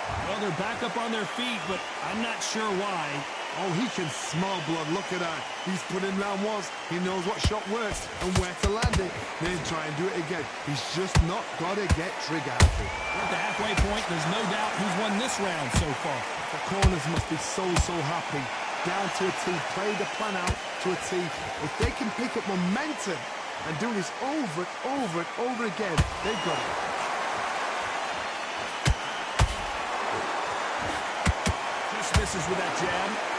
Well, they're back up on their feet, but I'm not sure why. Oh, he can smell blood. Look at that. He's put in round once. He knows what shot works and where to land it. Then try and do it again. He's just not got to get trigger happy. At the halfway point, there's no doubt who's won this round so far. The corners must be so happy. Down to a T. Play the plan out to a T. If they can pick up momentum and do this over and over and over again, they've got it. Just misses with that jab.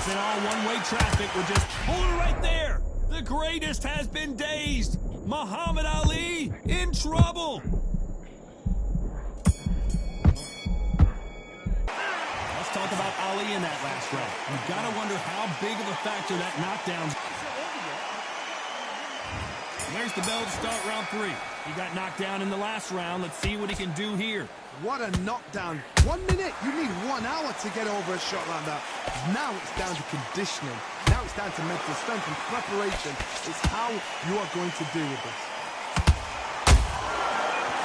In all one-way traffic, we're just pulling right there. The greatest has been dazed. Muhammad Ali in trouble. Let's talk about Ali in that last round. You've got to wonder how big of a factor that knockdown. There's the bell to start round 3. He got knocked down in the last round. Let's see what he can do here. What a knockdown. 1 minute, you need 1 hour to get over a shot like that. Now it's down to conditioning. Now it's down to mental strength and preparation. It's how you are going to deal with this.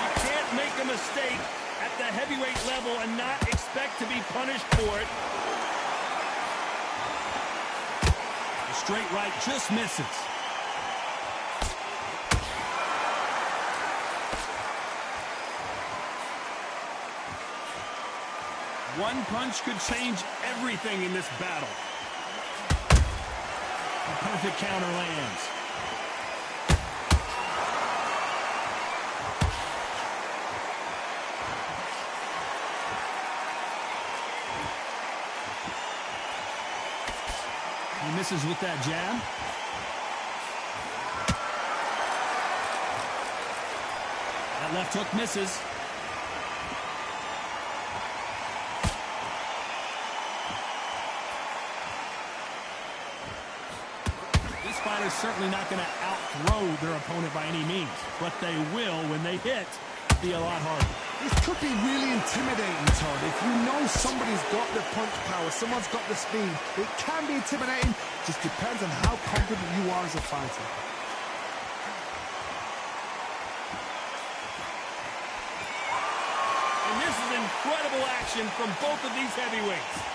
You can't make a mistake at the heavyweight level and not expect to be punished for it. The straight right just misses. One punch could change everything in this battle. A perfect counter lands. He misses with that jab. That left hook misses. Fighters certainly not going to outthrow their opponent by any means, but they will, when they hit, be a lot harder. This could be really intimidating, Todd. If you know somebody's got the punch power, someone's got the speed, it can be intimidating. Just depends on how confident you are as a fighter. And this is incredible action from both of these heavyweights.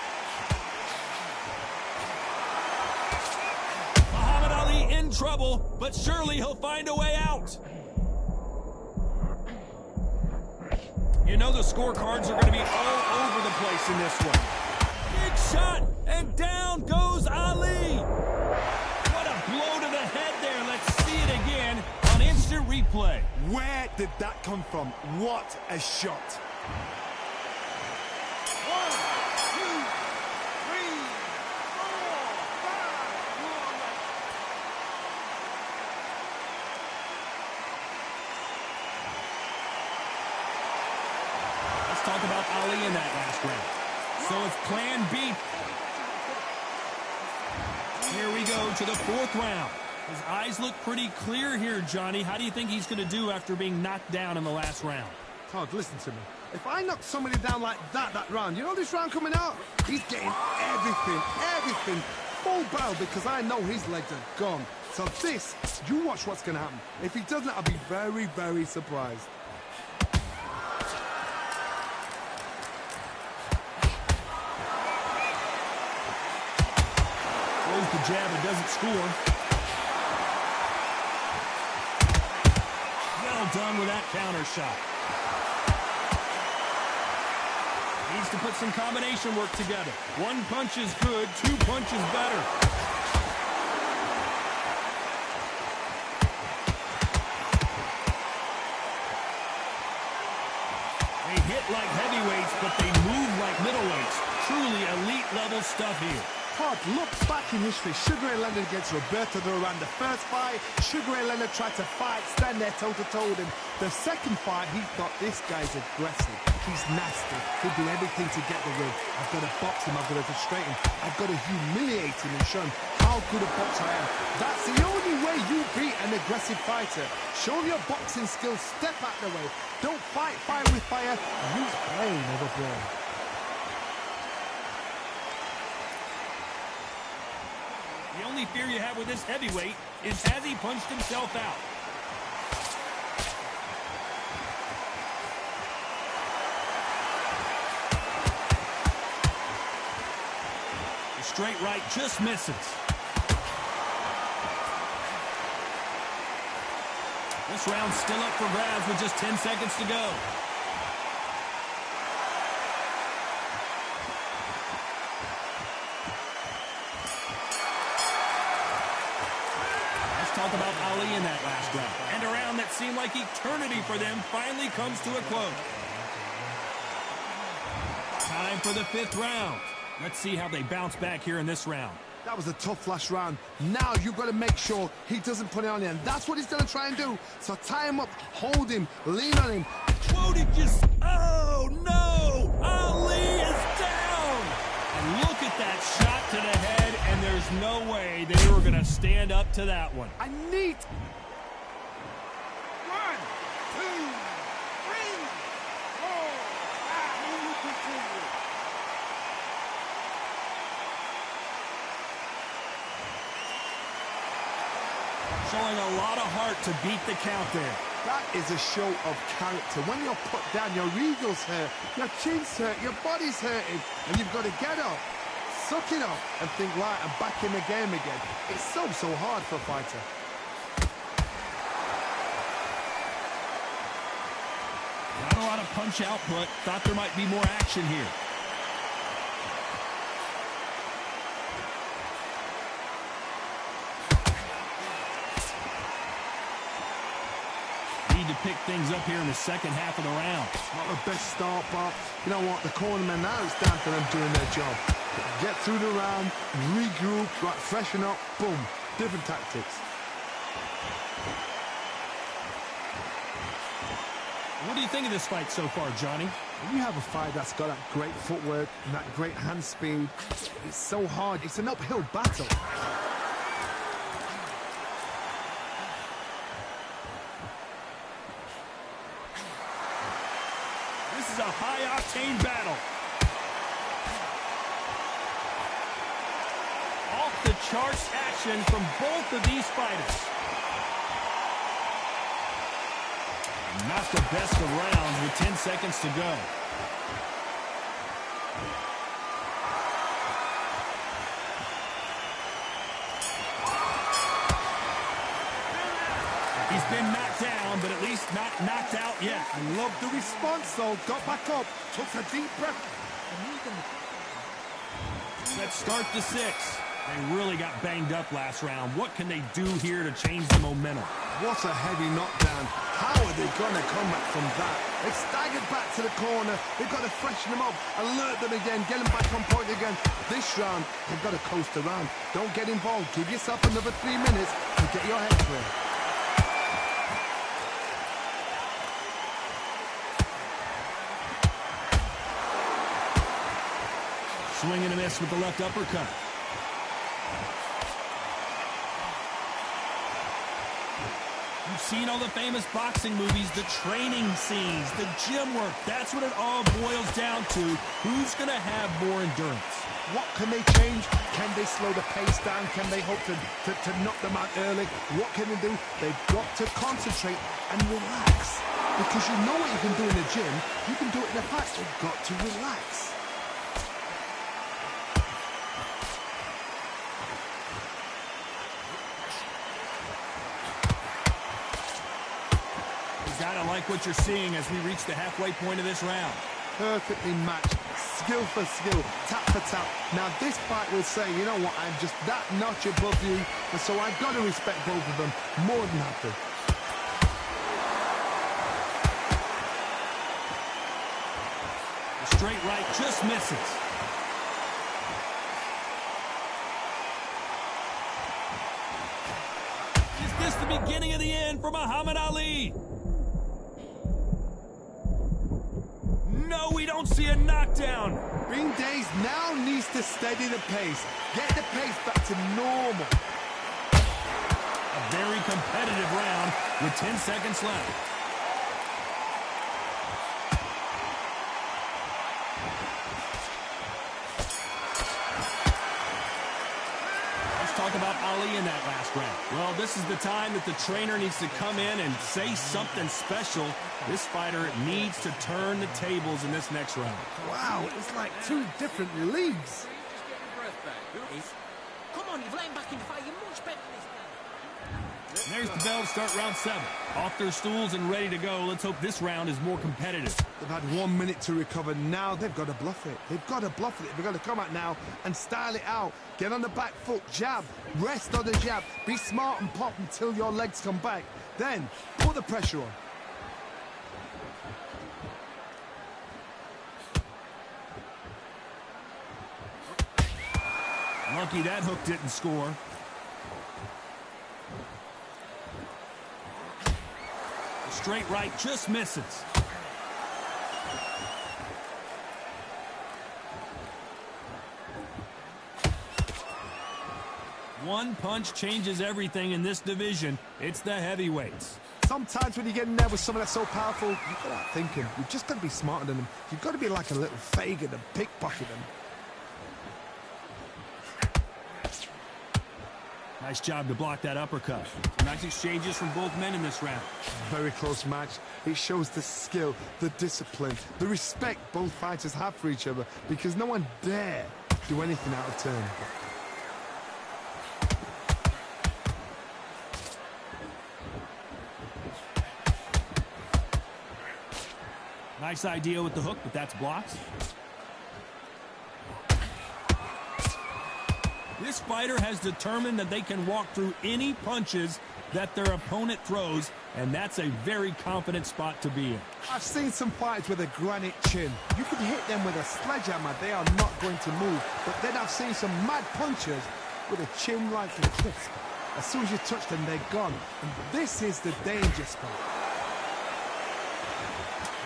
In trouble, but surely he'll find a way out. You know the scorecards are going to be all over the place in this one. Big shot, and down goes Ali. What a blow to the head there. Let's see it again on instant replay. Where did that come from? What a shot. Talk about Ali in that last round. So it's plan B. Here we go to the 4th round. His eyes look pretty clear here, Johnny. How do you think he's going to do after being knocked down in the last round? Todd, listen to me. If I knock somebody down like that round, you know this round coming out? He's getting everything, full barrel, because I know his legs are gone. So this, you watch what's going to happen. If he doesn't, I'll be very surprised. The jab and doesn't score. Well done with that counter shot. Needs to put some combination work together. 1 punch is good, 2 punches better. They hit like heavyweights, but they move like middleweights. Truly elite level stuff here. Todd, looks back in history. Sugar Ray Leonard against Roberto Duran. The first fight, Sugar Ray Leonard tried to fight, stand there toe-to-toe with him. The second fight, he thought, this guy's aggressive. He's nasty. He'll do everything to get the win. I've got to box him. I've got to frustrate him. I've got to humiliate him and show him how good a boxer I am. That's the only way you beat an aggressive fighter. Show your boxing skills. Step out the way. Don't fight fire with fire. Use brain over brawn. The only fear you have with this heavyweight is has he punched himself out? The straight right just misses. This round's still up for grabs with just 10 seconds to go. Talk about Ali in that last round. And a round that seemed like eternity for them finally comes to a close. Time for the 5th round. Let's see how they bounce back here in this round. That was a tough last round. Now you've got to make sure he doesn't put it on you. And that's what he's going to try and do. So tie him up, hold him, lean on him. Whoa, did you... Oh, no! Ali is down! And look at that shot to the head, and there's no way they were going to stand up to that one. I need... 1, 2, 3, 4, 5, Showing a lot of heart to beat the count there. That is a show of character. When you're put down, your eagle's hurt, your chin's hurt, your body's hurting, and you've got to get up, suck it up, and think, right, I'm back in the game again. It's so hard for a fighter. Not a lot of punch output. Thought there might be more action here. To pick things up here in the second half of the round. Not the best start, but you know what? The cornermen, now it's down to them doing their job. Get through the round, regroup, right, freshen up, boom. Different tactics. What do you think of this fight so far, Johnny? When you have a fight that's got that great footwork and that great hand speed, it's so hard. It's an uphill battle. This is a high-octane battle. Off-the-charts action from both of these fighters. Not the best of rounds with 10 seconds to go. He's been knocked down, but at least not knocked out yet. I love the response, though. Got back up, took a deep breath. Let's start the 6. They really got banged up last round. What can they do here to change the momentum? What a heavy knockdown. How are they going to come back from that? They staggered back to the corner. They've got to freshen them up, alert them again, get them back on point again. This round, they've got to coast around. Don't get involved. Give yourself another 3 minutes to get your head clear. Swing and a miss with the left uppercut. You've seen all the famous boxing movies, the training scenes, the gym work. That's what it all boils down to. Who's going to have more endurance? What can they change? Can they slow the pace down? Can they hope to knock them out early? What can they do? They've got to concentrate and relax. Because you know what you can do in the gym. You can do it in the fight. You've got to relax. Gotta like what you're seeing as we reach the halfway point of this round. Perfectly matched, skill for skill, tap for tap. Now this fight will say, you know what, I'm just that notch above you, and so I've got to respect both of them more than happy. The straight right just misses. Is this the beginning of the end for Muhammad Ali? No, we don't see a knockdown. Ring Days now needs to steady the pace. Get the pace back to normal. A very competitive round with 10 seconds left. Let's talk talk about Ali in that last round? Well, this is the time that the trainer needs to come in and say something special. This fighter needs to turn the tables in this next round. Wow, it's like two different leagues. Come on, you've lain back in the fight. You're much better than this guy. And there's the bell to start round 7. Off their stools and ready to go. Let's hope this round is more competitive. They've had 1 minute to recover. Now they've got to bluff it. They've got to bluff it. They've got to come out now and style it out. Get on the back foot, jab, rest on the jab. Be smart and pop until your legs come back. Then put the pressure on. Lucky that hook didn't score. The straight right just misses. One punch changes everything in this division. It's the heavyweights. Sometimes when you get in there with someone that's so powerful, you've got to start thinking. You've just got to be smarter than them. You've got to be like a little Fagin and pickpocket them. Nice job to block that uppercut. Nice exchanges from both men in this round. Very close match. It shows the skill, the discipline, the respect both fighters have for each other, because no one dare do anything out of turn. Nice idea with the hook, but that's blocked. This fighter has determined that they can walk through any punches that their opponent throws, and that's a very confident spot to be in. I've seen some fighters with a granite chin. You can hit them with a sledgehammer, they are not going to move. But then I've seen some mad punchers with a chin like a crisp. As soon as you touch them, they're gone. And this is the danger spot.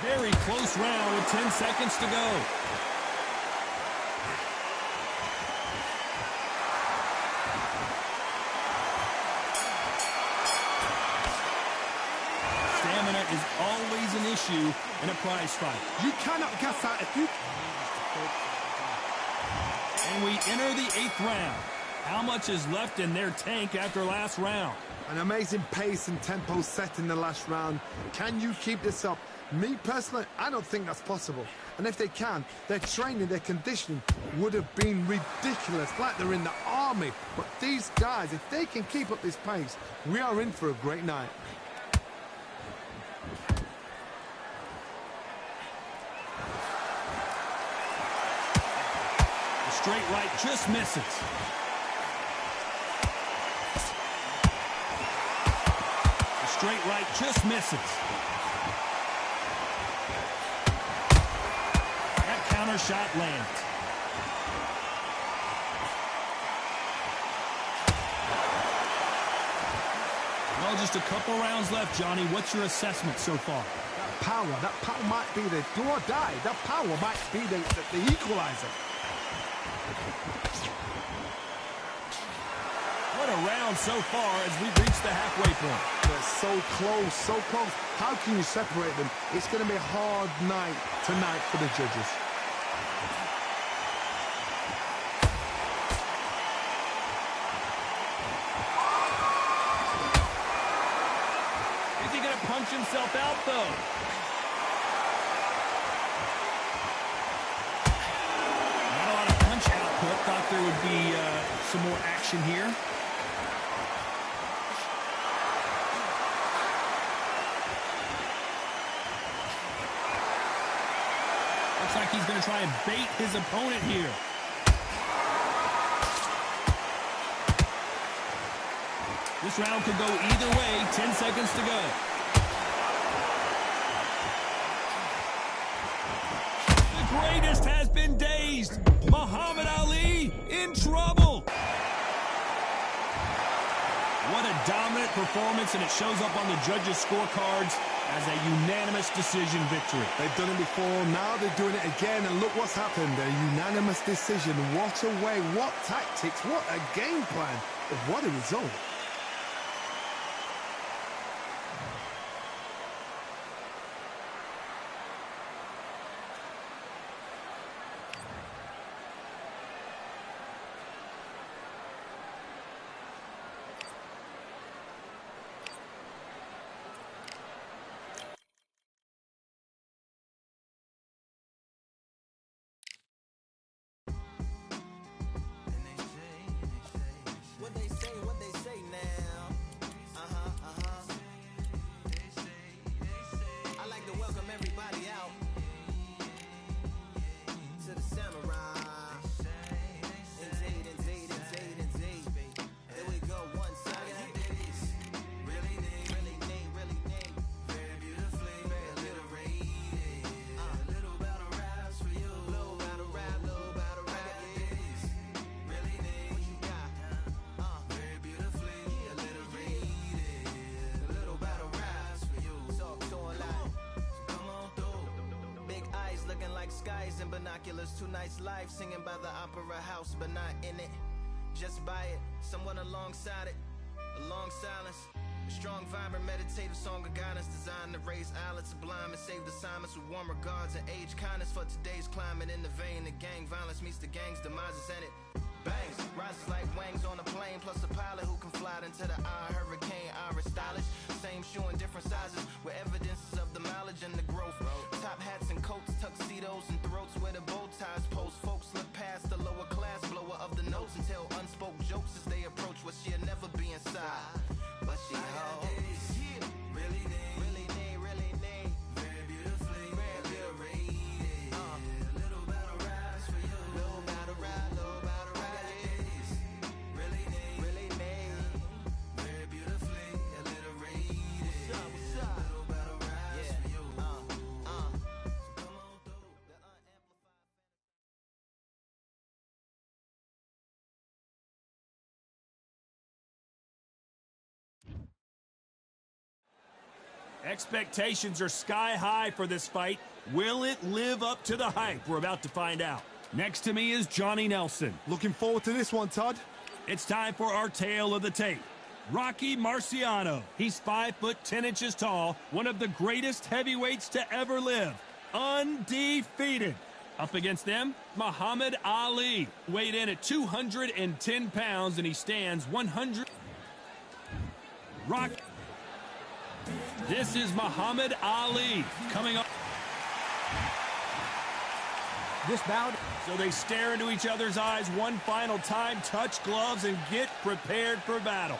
Very close round with 10 seconds to go. Stamina is always an issue in a prize fight. You cannot gas out if you... And we enter the 8th round. How much is left in their tank after last round? An amazing pace and tempo set in the last round. Can you keep this up? Me, personally, I don't think that's possible. And if they can, their training, their conditioning would have been ridiculous, like they're in the army. But these guys, if they can keep up this pace, we are in for a great night. The straight right just misses. The straight right just misses. Counter shot lands. Well, just a couple rounds left, Johnny. What's your assessment so far? That power might be the do or die. That power might be the equalizer. What a round so far as we've reached the halfway point. They're so close, so close. How can you separate them? It's going to be a hard night tonight for the judges. Punch himself out, though. Not a lot of punch output. Thought there would be some more action here. Looks like he's going to try and bait his opponent here. This round could go either way. 10 seconds to go. Greatest has been dazed. Muhammad Ali in trouble. What a dominant performance, and it shows up on the judges' scorecards as a unanimous decision victory. They've done it before, now they're doing it again, and look what's happened. A unanimous decision. What a way, what tactics, what a game plan, what a result. binoculars, too nice life, singing by the opera house, but not in it. Just by it, someone alongside it, a long silence. A strong, vibrant, meditative song of guidance designed to raise eyelids sublime and save the assignments with warm regards and age kindness for today's climate. In the vein, the gang violence meets the gang's demises, and it bangs, rises like wings on a plane, plus a pilot who can fly into the eye. Hurricane, iris stylish, same shoe in different sizes, with evidences of the mileage and the growth. Top hats and coats, tuxedos and throats where the bow ties post. Folks look past the lower class blower of the notes and tell unspoke jokes as they approach what she'll never be inside. But she holds, really need, very beautifully, very rated. Little battle rides for you, little battle ride, yeah. Really need, very beautifully, a little rated. What's up? Little battle rides for you. So come on through the unamplified. Expectations are sky high for this fight. Will it live up to the hype? We're about to find out. Next to me is Johnny Nelson. Looking forward to this one, Todd. It's time for our tale of the tape. Rocky Marciano. He's 5'10" tall, one of the greatest heavyweights to ever live. Undefeated. Up against them, Muhammad Ali. Weighed in at 210 pounds, and he stands 100. Rocky. This is Muhammad Ali coming up. This bout. So they stare into each other's eyes one final time, touch gloves, and get prepared for battle.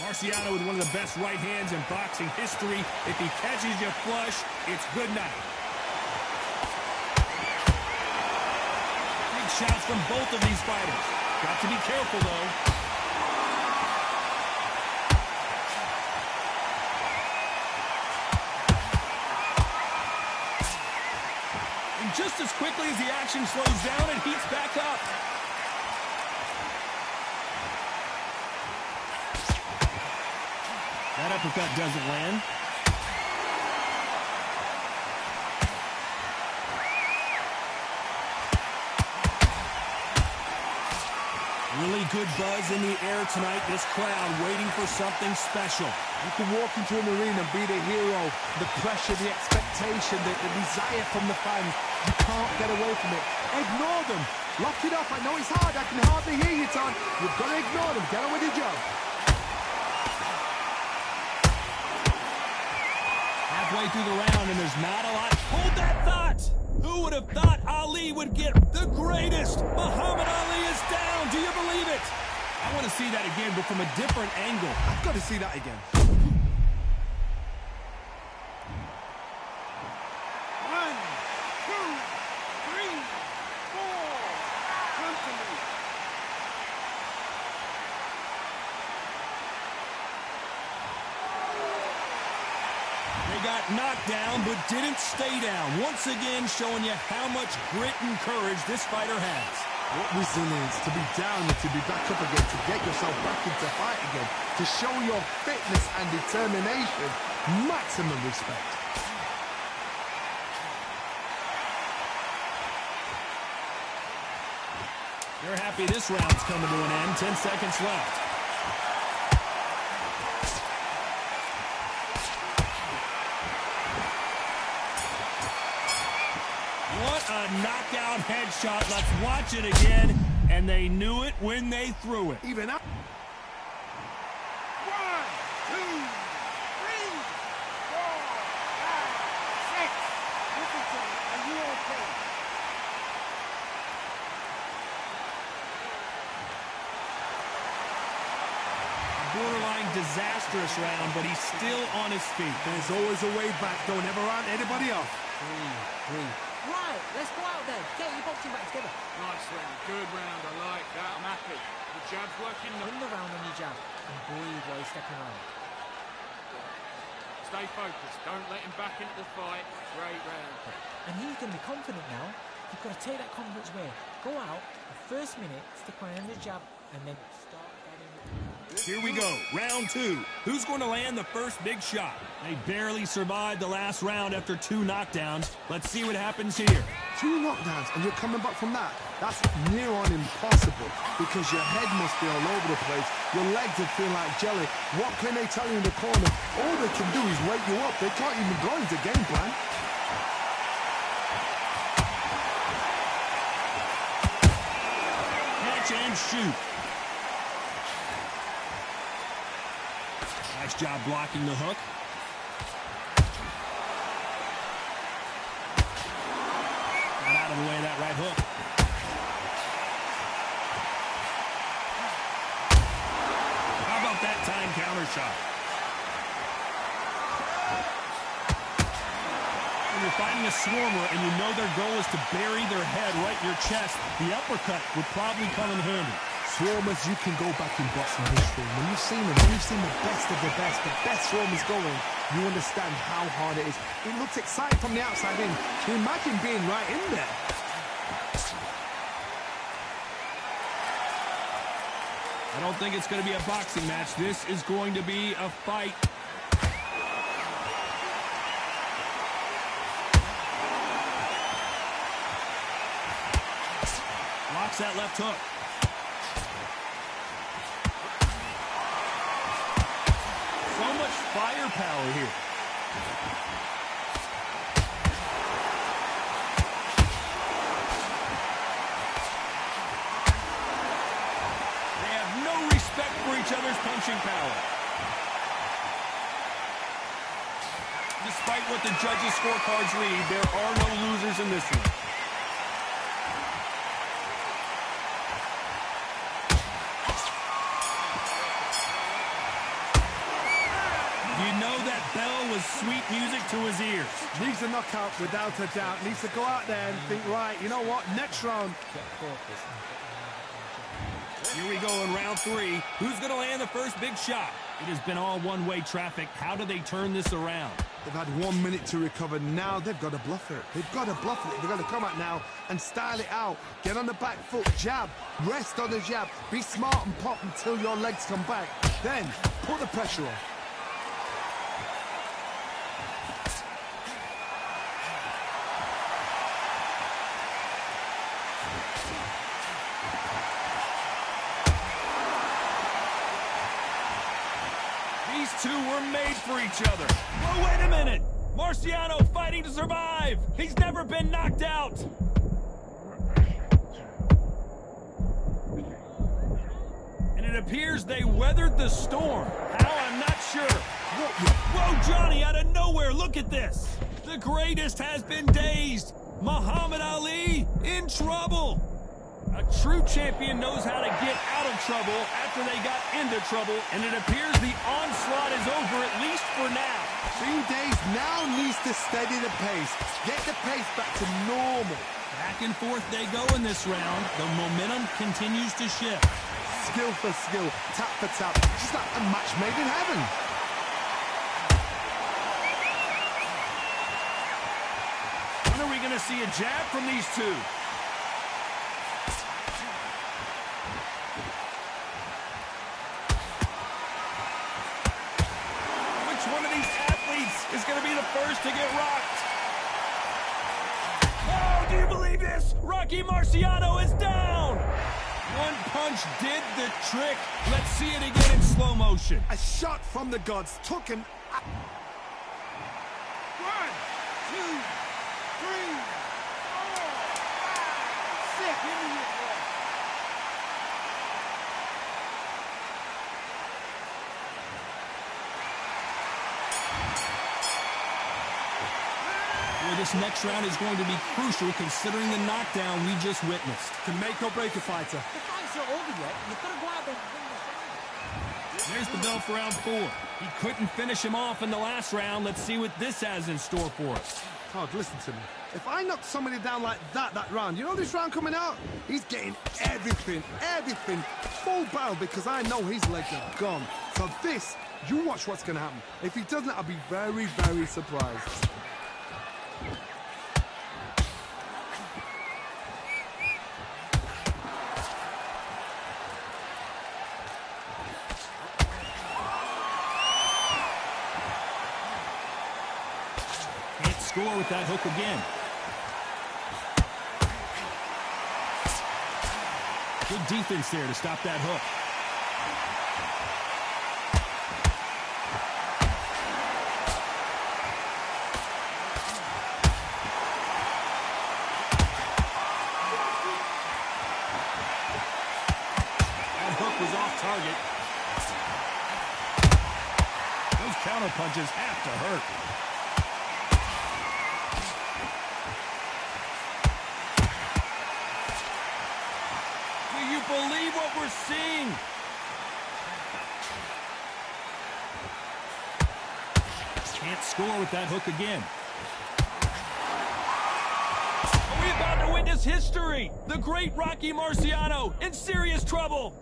Marciano with one of the best right hands in boxing history. If he catches you flush, it's good night. Big shots from both of these fighters. Got to be careful, though. Just as quickly as the action slows down, it heats back up. That uppercut doesn't land. Really good buzz in the air tonight. This crowd waiting for something special. You can walk into an arena and be the hero. The pressure, the expectation, the desire from the fans. You can't get away from it. Ignore them. Lock it up. I know it's hard. I can hardly hear you, Todd. You've got to ignore them. Get on with your job. Halfway through the round, and there's not a lot. Hold that thought! Who would have thought Ali would get the greatest? Muhammad Ali is down. Do you believe it? I want to see that again, but from a different angle. I've got to see that again. Got knocked down, but didn't stay down. Once again, showing you how much grit and courage this fighter has. What resilience to be down and to be back up again, to get yourself back into fight again, to show your fitness and determination. Maximum respect. They're happy this round's coming to an end. 10 seconds left. What a knockout headshot. Let's watch it again. And they knew it when they threw it. Even up. 1, 2, 3, 4, 5, 6. Nicholson, are you okay? Borderline disastrous round, but he's still on his feet. There's always a way back. Don't ever round anybody off. Right, let's go out there. Get your boxing back together. Nice round, good round, I like that, I'm happy. The jab's working. Win the round on your jab and breathe while you're stepping around. Stay focused, don't let him back into the fight. Great round. And he's going to be confident now. You've got to take that confidence away. Go out, the first minute, stick around the jab, and then start getting... Here we go, round 2. Who's going to land the first big shot? They barely survived the last round after 2 knockdowns. Let's see what happens here. 2 knockdowns and you're coming back from that? That's near on impossible because your head must be all over the place. Your legs would feel like jelly. What can they tell you in the corner? All they can do is wake you up. They can't even go into game plan. Catch and shoot. Nice job blocking the hook. Got out of the way of that right hook. How about that time counter shot? When you're fighting a swarmer and you know their goal is to bury their head right in your chest, the uppercut would probably come in handy. Swarmers, you can go back in boxing history. When you've seen them, when you've seen the best of the best swarmers going, you understand how hard it is. It looks exciting from the outside in. Can you imagine being right in there? I don't think it's going to be a boxing match. This is going to be a fight. Blocks that left hook. So much firepower here. They have no respect for each other's punching power. Despite what the judges' scorecards read, there are no losers in this one. You know that bell was sweet music to his ears. Needs a knockout without a doubt. Needs to go out there and think, right, you know what, next round. Here we go in round 3. Who's going to land the first big shot? It has been all one-way traffic. How do they turn this around? They've had 1 minute to recover. Now they've got to bluff it. They've got to bluff it. They've got to come out now and style it out. Get on the back foot, jab, rest on the jab. Be smart and pop until your legs come back. Then put the pressure on. These two were made for each other. Oh, wait a minute. Marciano fighting to survive. He's never been knocked out. And it appears they weathered the storm. How? I'm not sure. Whoa, Johnny, out of nowhere. Look at this. The greatest has been dazed. Muhammad Ali in trouble. A true champion knows how to get out of trouble after they got into trouble, and it appears the onslaught is over, at least for now. Being dazed now needs to steady the pace. Get the pace back to normal. Back and forth they go in this round. The momentum continues to shift. Skill for skill, tap for tap. Just like a match made in heaven. When are we going to see a jab from these two? One of these athletes is going to be the first to get rocked. Oh, do you believe this? Rocky Marciano is down. One punch did the trick. Let's see it again in slow motion. A shot from the gods took him. 1, 2, 3, 4, 5, 6. Give me your boy. Well, this next round is going to be crucial considering the knockdown we just witnessed. To make or break a fighter. The fight's not over yet. You've got to go out there and win the fight. There's the bell for round 4. He couldn't finish him off in the last round. Let's see what this has in store for us. Todd, listen to me. If I knock somebody down like that round, you know this round coming out? He's getting everything, full barrel because I know his legs are gone. So this, you watch what's going to happen. If he doesn't, I'll be very, very surprised. score with that hook again. Good defense there to stop that hook. That hook was off target. Those counter punches have to hurt. Do you believe what we're seeing? Can't score with that hook again. Are we about to witness history? The great Rocky Marciano in serious trouble.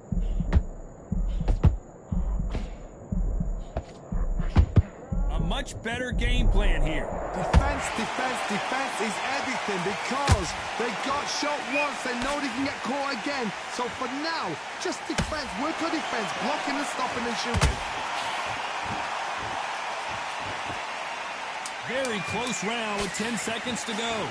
A much better game plan here. Defense, defense, defense is everything because they got shot once, they know they can get caught again. So for now, just defense, work on defense, blocking and stopping and shooting. Very close round with 10 seconds to go.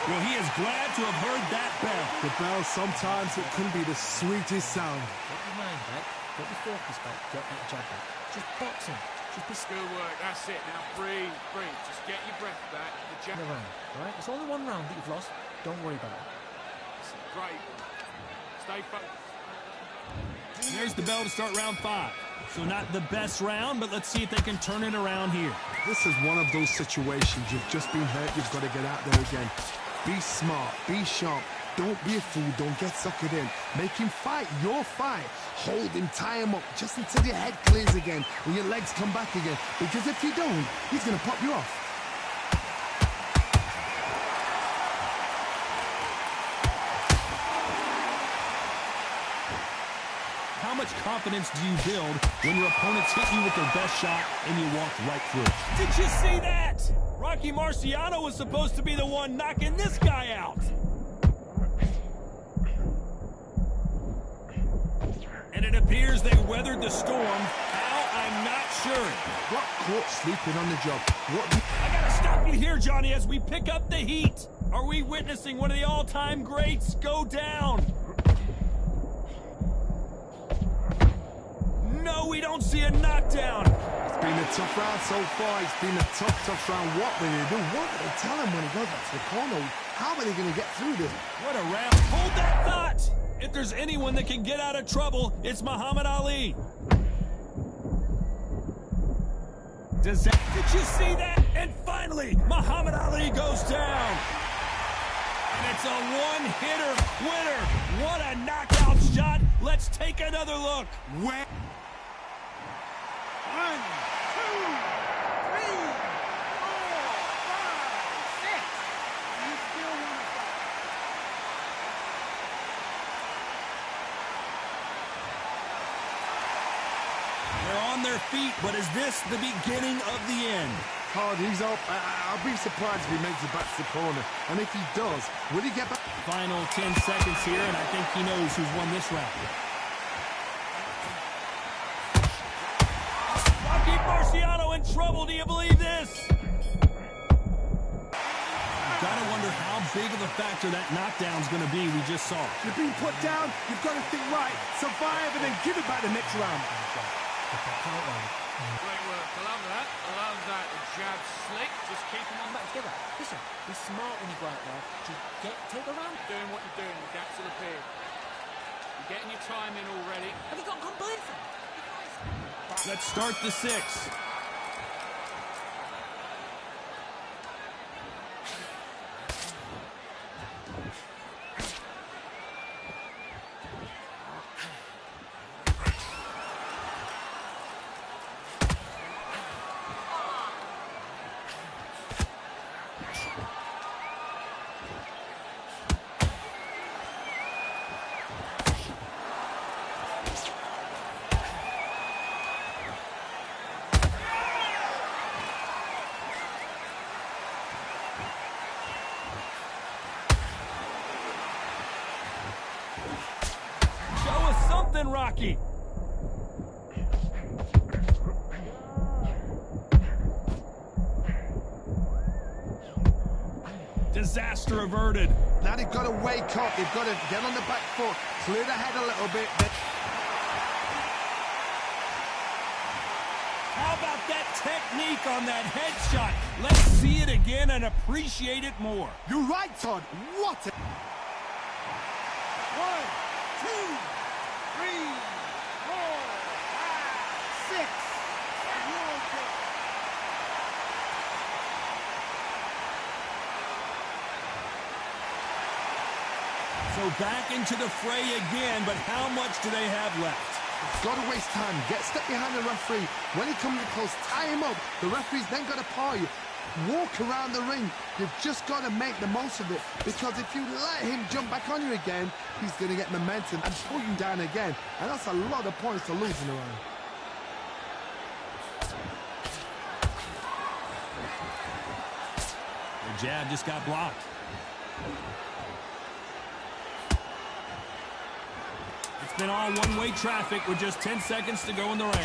Well, he is glad to have heard that bell. The bell, sometimes it can be the sweetest sound. Get your mind back, get your focus back, get that jab back. Just boxing. Just be Good work, that's it. Now breathe, breathe. Just get your breath back. The jab. around, right? It's only one round that you've lost. Don't worry about it. Great. Stay focused. There's the bell to start round 5. So not the best round, but let's see if they can turn it around here. This is one of those situations, you've just been hurt, you've got to get out there again. Be smart, be sharp, don't be a fool, don't get suckered in. Make him fight your fight. Hold him, tie him up, just until your head clears again, and your legs come back again. Because if you don't, he's going to pop you off. How much confidence do you build when your opponents hit you with their best shot and you walk right through it? Did you see that? Rocky Marciano was supposed to be the one knocking this guy out. And it appears they weathered the storm. How? I'm not sure. Got caught sleeping on the job. I gotta stop you here, Johnny, as we pick up the heat. Are we witnessing one of the all-time greats go down? No, we don't see a knockdown. It's been a tough round so far. It's been a tough round. What will they do? What will they tell him when he goes back to the corner? How are they going to get through this? What a round. Hold that thought. If there's anyone that can get out of trouble, it's Muhammad Ali. Did you see that? And finally, Muhammad Ali goes down. And it's a one-hitter winner. What a knockout shot. Let's take another look. 1, 2, 3, 4, 5, 6. You still want to fight? They're on their feet, but is this the beginning of the end? Hard, he's up. I'll be surprised if he makes it back to the corner. And if he does, will he get back? Final 10 seconds here, and I think he knows who's won this round. Rocky Marciano in trouble. Do you believe this? You've got to wonder how big of a factor that knockdown's going to be we just saw. You're being put down. You've got to think right, survive, and then give it back the next round. Great work. I love that. I love that. The jab slick. Just keep him on Back together. Listen, be smart when you go out there. Just take a round. doing what you're doing. The gaps will appear. You're getting your time in already. Have you got complacent? Let's start the 6th. Rocky. Disaster averted. Now they've got to wake up. They've got to get on the back foot, clear the head a little bit. How about that technique on that headshot? Let's see it again and appreciate it more. You're right, Todd. What a... 1, 2, 3, 4, 5, 6. Are you okay? So back into the fray again, but how much do they have left? Got to waste time. Step behind the referee. When he comes in close, tie him up. The referee's then got to paw you. Walk around the ring. You've just got to make the most of it. Because if you let him jump back on you again, he's going to get momentum and pull you down again. And that's a lot of points to lose in a round. The jab just got blocked. It's been all one-way traffic with just 10 seconds to go in the round.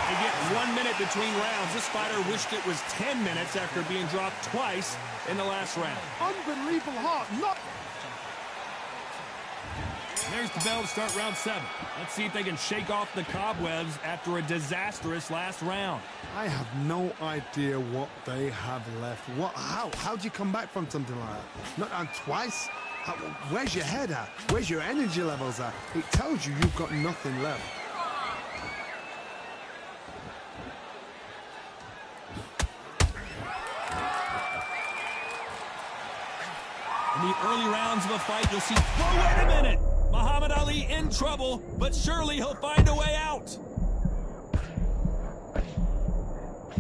They get 1 minute between rounds. This fighter wished it was 10 minutes after being dropped twice in the last round. Unbelievable heart. Not... There's the bell to start round 7. Let's see if they can shake off the cobwebs after a disastrous last round. I have no idea what they have left. How do you come back from something like that? Not on twice? Where's your head at? Where's your energy levels at? It tells you you've got nothing left. In the early rounds of a fight, you'll see... Whoa, wait a minute! Muhammad Ali in trouble, but surely he'll find a way out.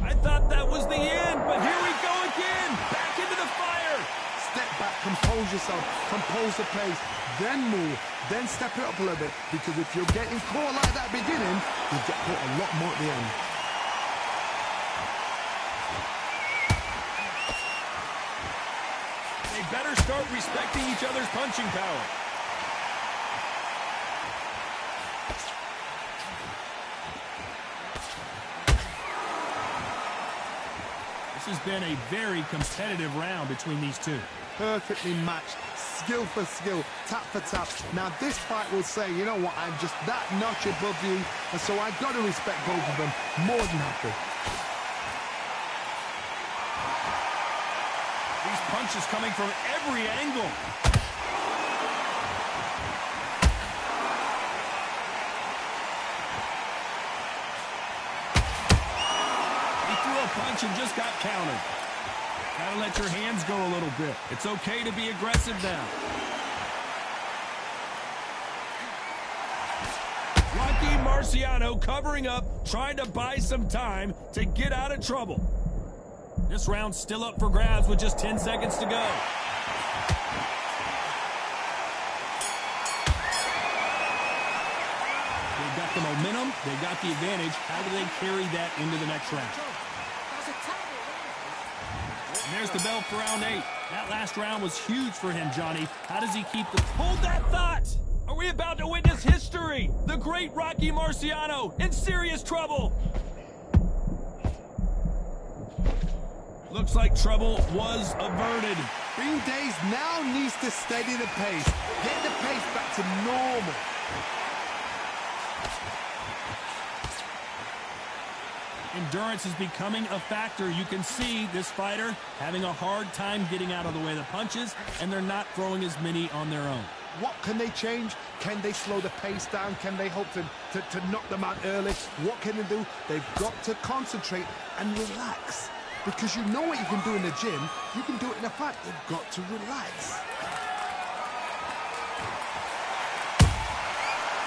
I thought that was the end, but here we go again. Back into the fire. Step back, compose yourself, compose the pace, then move, then step it up a little bit. Because if you're getting caught like that beginning, you'll get caught a lot more at the end. They better start respecting each other's punching power. This has been a very competitive round between these two. Perfectly matched, skill for skill, tap for tap. Now this fight will say, you know what, I'm just that notch above you, and so I've got to respect both of them more than happy. These punches coming from every angle. Punch and just got countered. Gotta let your hands go a little bit. It's okay to be aggressive now. Rocky Marciano covering up, trying to buy some time to get out of trouble. This round's still up for grabs with just 10 seconds to go. They've got the momentum, they've got the advantage. How do they carry that into the next round? And there's the bell for round 8. That last round was huge for him, Johnny. How does he keep the... Hold that thought! Are we about to witness history? The great Rocky Marciano in serious trouble. Looks like trouble was averted. Green Days now needs to steady the pace. Get the pace back to normal. Endurance is becoming a factor. You can see this fighter having a hard time getting out of the way of the punches, and they're not throwing as many on their own. What can they change? Can they slow the pace down? Can they hope to knock them out early? What can they do? They've got to concentrate and relax. Because you know what you can do in the gym, you can do it in a fight. You've got to relax.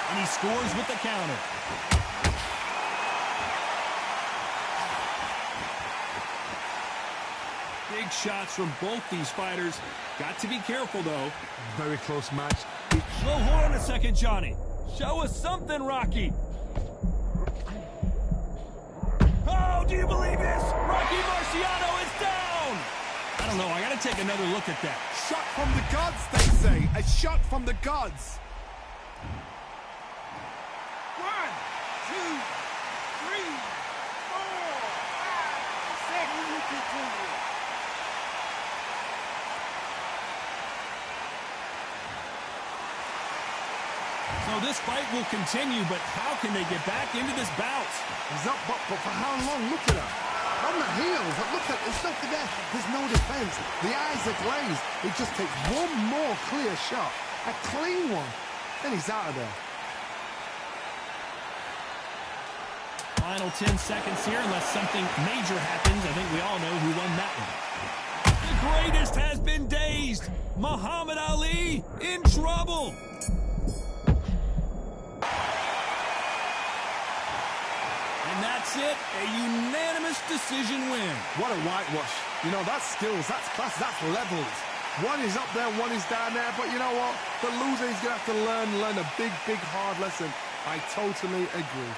And he scores with the counter. Big shots from both these fighters. Got to be careful, though. Very close match. Well, hold on a second, Johnny. Show us something, Rocky. Oh, do you believe this? Rocky Marciano is don't know. I got to take another look at that. Shot from the gods, they say. A shot from the gods. 1, 2, 3, 4, 5, 6. You continue. So this fight will continue, but how can they get back into this bout? He's up, but for how long? Look at him. On the heels, look at, there's nothing there. There's no defense. The eyes are glazed. He just takes one more clear shot. A clean one. Then he's out of there. Final 10 seconds here, unless something major happens. I think we all know who won that one. The greatest has been dazed. Muhammad Ali in trouble. And that's it, a unanimous decision win. What a whitewash. You know, that's skills, that's class, that's levels. One is up there, one is down there, but you know what? The loser is going to have to learn a big, big, hard lesson. I totally agree.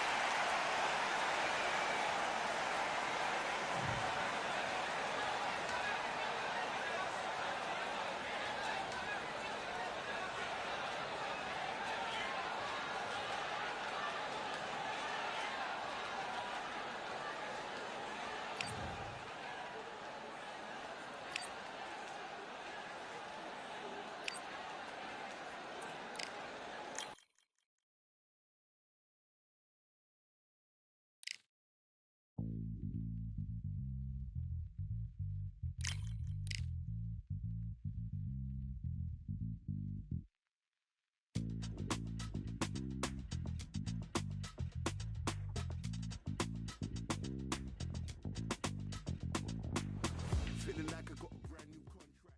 Feeling like I got a brand new contract.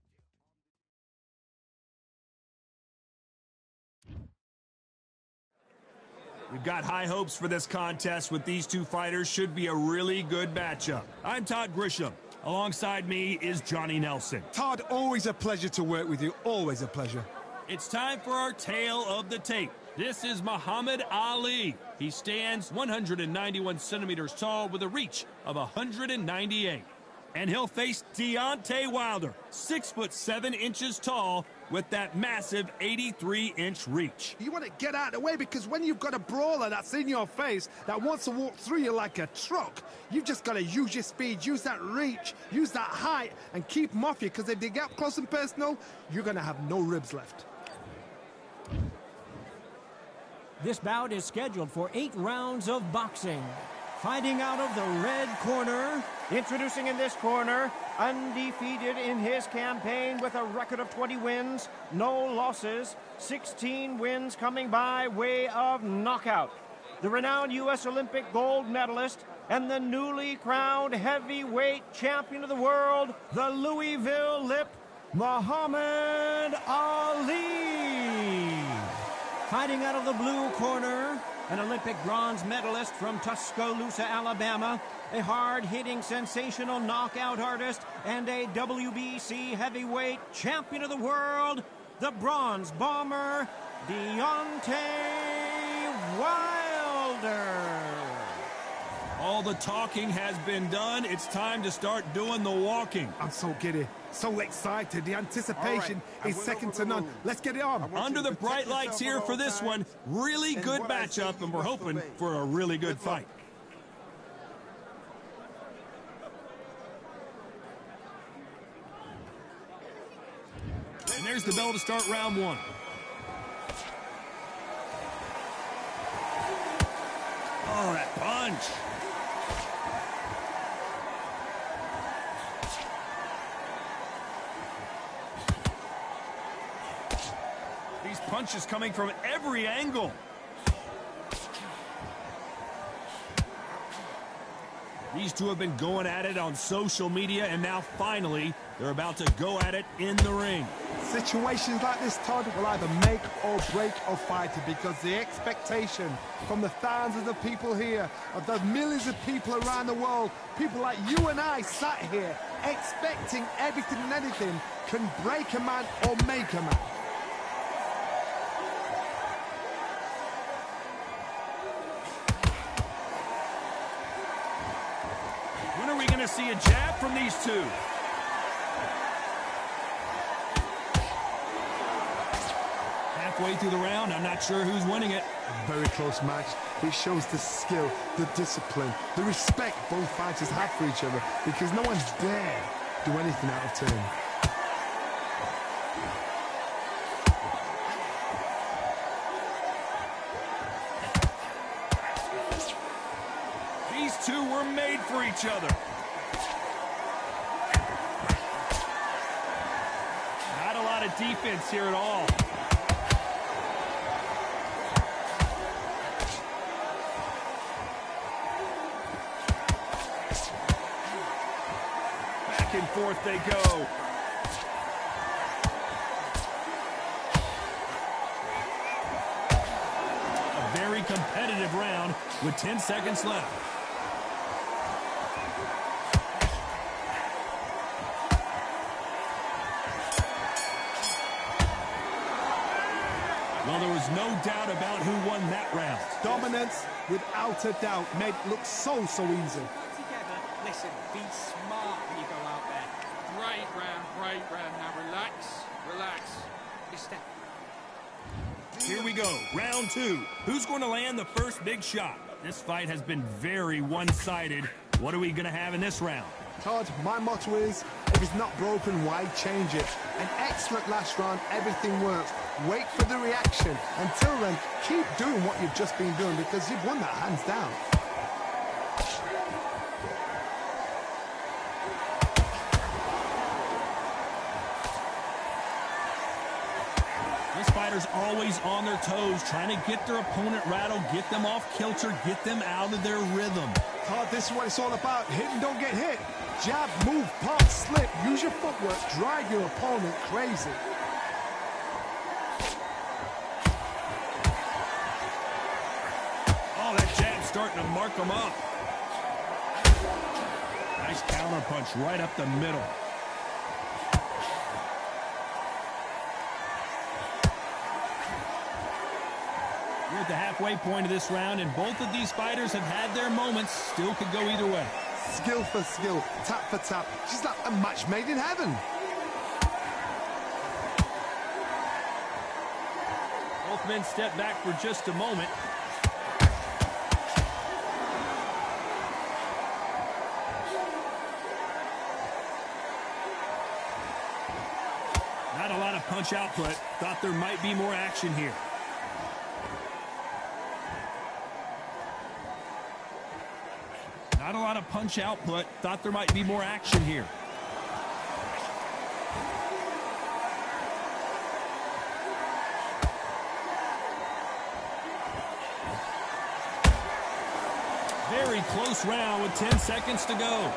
We've got high hopes for this contest with these two fighters. Should be a really good matchup. I'm Todd Grisham. Alongside me is Johnny Nelson. Todd, always a pleasure to work with you. Always a pleasure. It's time for our tale of the tape. This is Muhammad Ali. He stands 191 centimeters tall with a reach of 198. And he'll face Deontay Wilder, 6'7" tall, with that massive 83-inch reach. You want to get out of the way because when you've got a brawler that's in your face that wants to walk through you like a truck, you've just got to use your speed, use that reach, use that height, and keep them off you, because if they get up close and personal, you're going to have no ribs left. This bout is scheduled for 8 rounds of boxing. Fighting out of the red corner, introducing in this corner, undefeated in his campaign with a record of 20 wins, no losses, 16 wins coming by way of knockout. The renowned U.S. Olympic gold medalist and the newly crowned heavyweight champion of the world, the Louisville Lip, Muhammad Ali. fighting out of the blue corner, an Olympic bronze medalist from Tuscaloosa, Alabama, a hard-hitting, sensational knockout artist, and a WBC heavyweight champion of the world, the bronze bomber, Deontay Wilder. All the talking has been done. It's time to start doing the walking. I'm so giddy, so excited. The anticipation is second to none. Let's get it on. Under the bright lights here for this one. Really good matchup, and we're hoping for a really good fight. And there's the bell to start round one. Oh, that punch. These punches coming from every angle. These two have been going at it on social media, and now finally they're about to go at it in the ring. Situations like this, Todd, will either make or break a fighter, because the expectation from the thousands of people here, of the millions of people around the world, people like you and I sat here expecting everything and anything, can break a man or make a man. When are we going to see a jab from these two? halfway through the round. I'm not sure who's winning it. Very close match. It shows the skill, the discipline, the respect both fighters have for each other because no one's dare do anything out of turn. These two were made for each other. Not a lot of defense here at all. Back and forth they go. A very competitive round with 10 seconds left. Well, there was no doubt about who won that round. Dominance, without a doubt, made it look so easy. Together, listen, be smart when you go out there. Great round. Now relax, relax. Just step. Here we go, round two. Who's going to land the first big shot? This fight has been very one-sided. What are we going to have in this round? Todd, my motto is, if it's not broken, why change it? An excellent last round, everything works. Wait for the reaction. Until then, keep doing what you've just been doing because you've won that hands down. This fighter's always on their toes, trying to get their opponent rattled, get them off kilter, get them out of their rhythm. Todd, this is what it's all about. Hit and don't get hit. Jab, move, pop, slip. Use your footwork. Drive your opponent crazy. Oh, that jab's starting to mark them up. Nice counter punch right up the middle. We're at the halfway point of this round, and both of these fighters have had their moments. Still could go either way. Skill for skill, tap for tap. She's like a match made in heaven. Both men step back for just a moment. Not a lot of punch output. Thought there might be more action here. Not a lot of punch output. Thought there might be more action here. Very close round with 10 seconds to go.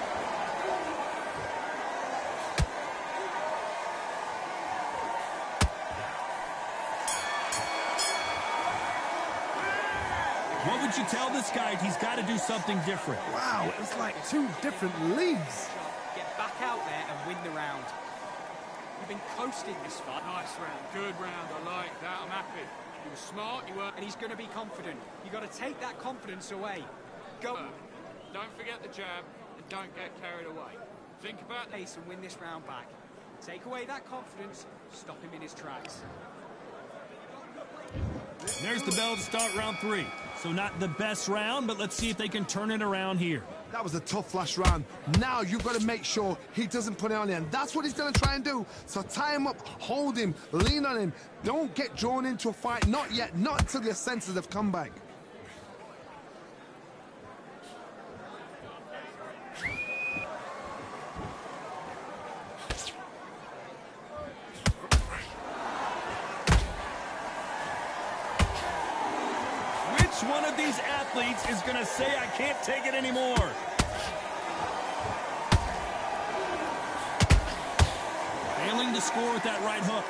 What would you tell this guy? He's got to do something different. Wow, it's like two different leagues. Get back out there and win the round. You've been coasting this fight. Nice round, good round. I like that. I'm happy. You were smart. You were. And he's going to be confident. You've got to take that confidence away. Go. Don't forget the jab and don't get carried away. Think about Pace and win this round back. Take away that confidence. Stop him in his tracks. There's the bell to start round three. So not the best round, but let's see if they can turn it around here. That was a tough last round. Now you've got to make sure he doesn't put it on you, and that's what he's going to try and do. So tie him up, hold him, lean on him. Don't get drawn into a fight. Not yet. Not until your senses have come back. One of these athletes is going to say, I can't take it anymore. Failing to score with that right hook.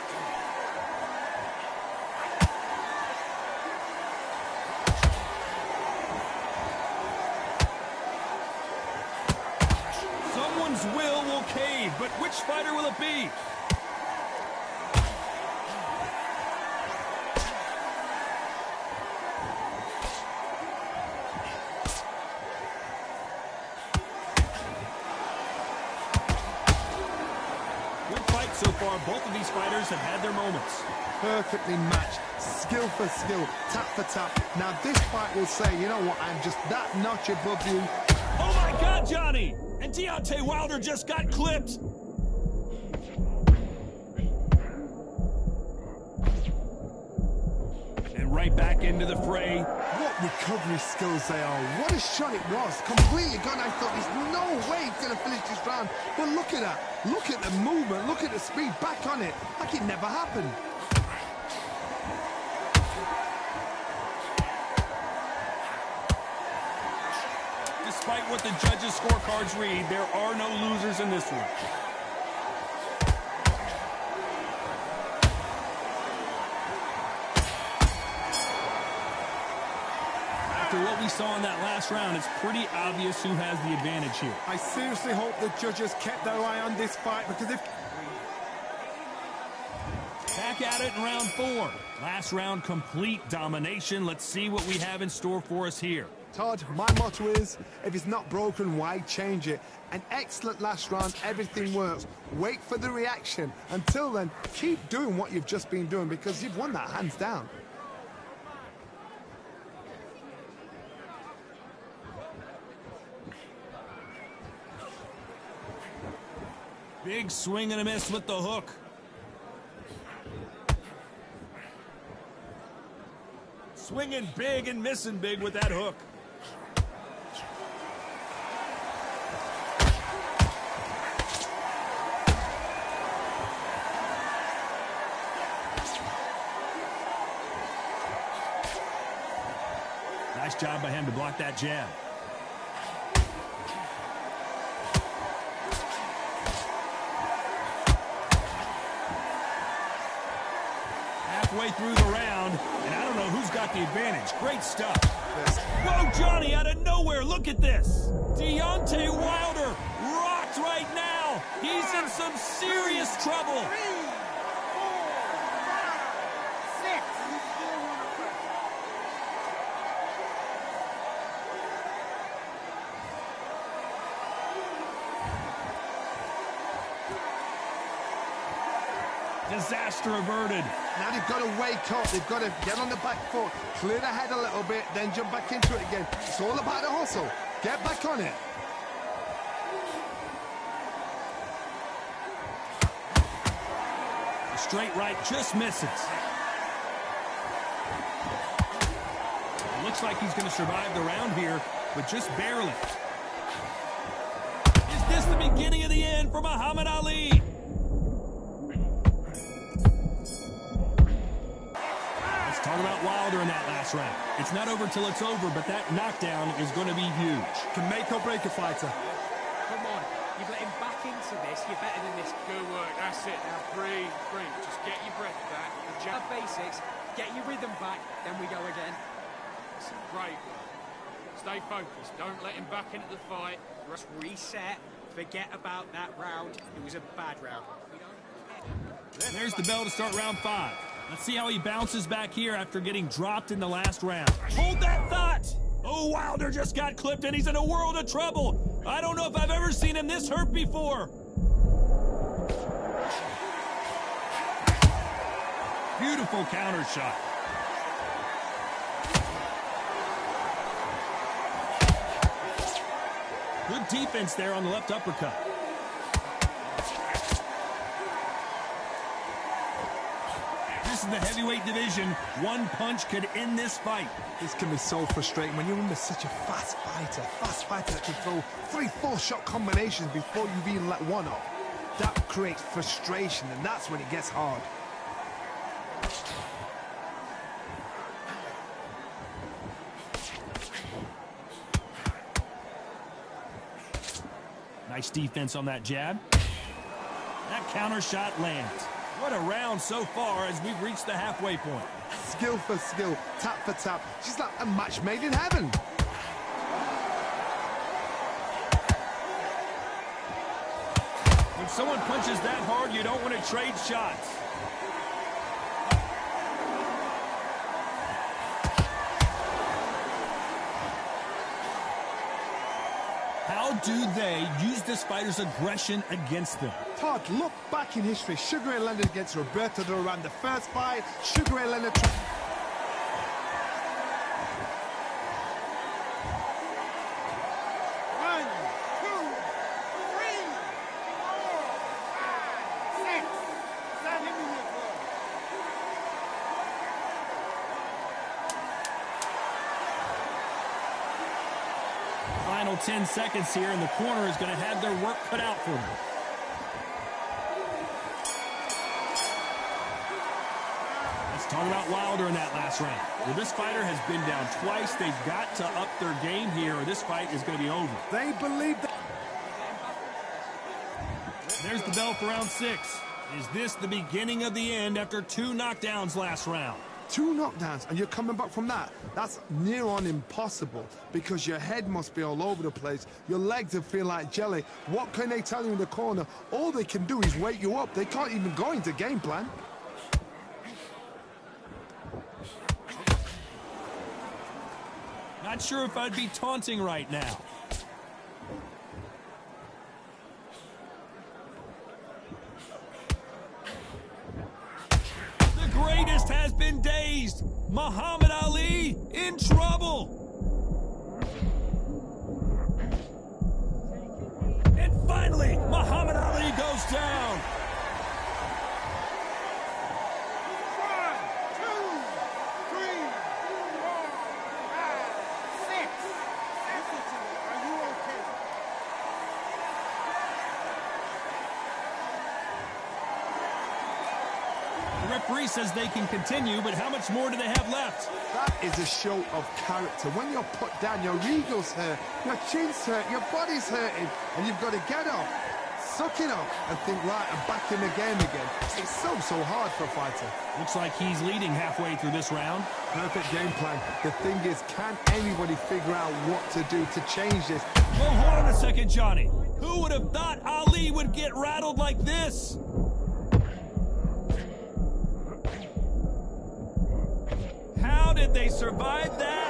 Someone's will cave, but which fighter will it be? So far, both of these these fighters have had their moments. Perfectly matched, skill for skill, tap for tap. Now this fight will say, you know what, I'm just that notch above you. Oh my God, Johnny! And Deontay Wilder just got clipped. And right back into the fray. What recovery skills they are. What a shot it was. Completely gone. I thought there's no way he's going to finish this round. But look at that. Look at the movement. Look at the speed. Back on it. Like it never happened. Despite what the judges' scorecards read, there are no losers in this one. After what we saw in that last round, it's pretty obvious who has the advantage here. I seriously hope the judges kept their eye on this fight, because if... Back at it in round 4. Last round, complete domination. Let's see what we have in store for us here. Todd, my motto is, if it's not broken, why change it? An excellent last round, everything works. Wait for the reaction. Until then, keep doing what you've just been doing, because you've won that hands down. Big swing and a miss with the hook. Swinging big and missing big with that hook. Nice job by him to block that jab. Halfway through the round, and I don't know who's got the advantage. Great stuff. Whoa, Johnny, out of nowhere, look at this. Deontay Wilder rocked right now. He's in some serious trouble. 3, 4, 5, 6. You still want to fight. Disaster averted. Now they've got to wake up. They've got to get on the back foot, clear the head a little bit, then jump back into it again. It's all about the hustle. Get back on it. The straight right just misses. It looks like he's going to survive the round here, but just barely. Is this the beginning of the end for Muhammad Ali? Talk about Wilder in that last round. It's not over till it's over, but that knockdown is going to be huge. Can make or break a fighter. Come on, you've let him back into this. You're better than this. Good work, that's it. Now breathe, breathe. Just get your breath back. The Jab basics, get your rhythm back, then we go again. That's great work. Stay focused. Don't let him back into the fight. Just reset. Forget about that round. It was a bad round. There's the bell to start round 5. Let's see how he bounces back here after getting dropped in the last round. Hold that thought! Oh, Wilder just got clipped and he's in a world of trouble. I don't know if I've ever seen him this hurt before. Beautiful counter shot. Good defense there on the left uppercut. This is the heavyweight division. One punch could end this fight. This can be so frustrating when you're under such a fast fighter that can throw 3-4 shot combinations before you've even let one off. That creates frustration, and that's when it gets hard. Nice defense on that jab. That counter shot lands. What a round so far as we've reached the halfway point. Skill for skill, tap for tap. She's like a match made in heaven. When someone punches that hard, you don't want to trade shots. How do they use this fighter's aggression against them? Todd, look back in history. Sugar Ray Leonard against Roberto Duran. The first fight, Sugar Ray Leonard... Final 10 seconds here, and the corner is going to have their work cut out for them. Let's talk about Wilder in that last round. Well, this fighter has been down twice. They've got to up their game here, or this fight is going to be over. They believe that... There's the bell for round 6. Is this the beginning of the end after 2 knockdowns last round? 2 knockdowns, and you're coming back from that. That's near on impossible because your head must be all over the place. Your legs will feel like jelly. What can they tell you in the corner? All they can do is wake you up. They can't even go into game plan. Not sure if I'd be taunting right now. The greatest has been dazed. Muhammad Ali in trouble. And finally, Muhammad Ali goes down. 6. Listen to me. Are you okay? The referee says they can continue, but how much more do they have left? That is a show of character. When you're put down, your ego's hurt, your chin's hurt, your body's hurting, and you've got to get up, suck it up, and think, right, I'm back in the game again. It's so hard for a fighter. Looks like he's leading halfway through this round. Perfect game plan. The thing is, can anybody figure out what to do to change this? Well, hold on a second, Johnny. Who would have thought Ali would get rattled like this? How did they survive that?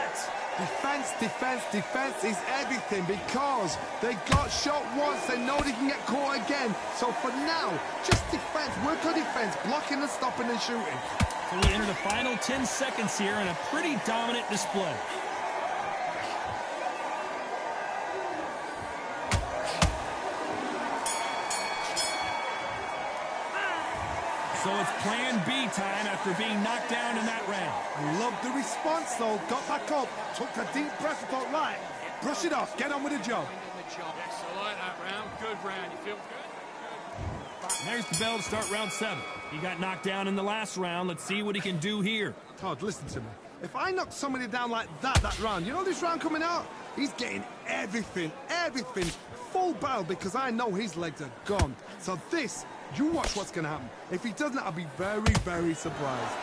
Defense is everything because they got shot once, they know they can get caught again. So for now, just defense, work on defense, blocking and stopping and shooting. So we enter the final 10 seconds here in a pretty dominant display. So it's plan B time after being knocked down in that round. I love the response though, got back up, took a deep breath and thought, right, brush it off, get on with the job. Yes, I like that round. Good round. You feel good? And there's the bell to start round 7. He got knocked down in the last round. Let's see what he can do here. Todd, listen to me. If I knock somebody down like that round, you know this round coming out? He's getting everything, full barrel because I know his legs are gone. So this, you watch what's going to happen. If he doesn't, I'll be very surprised.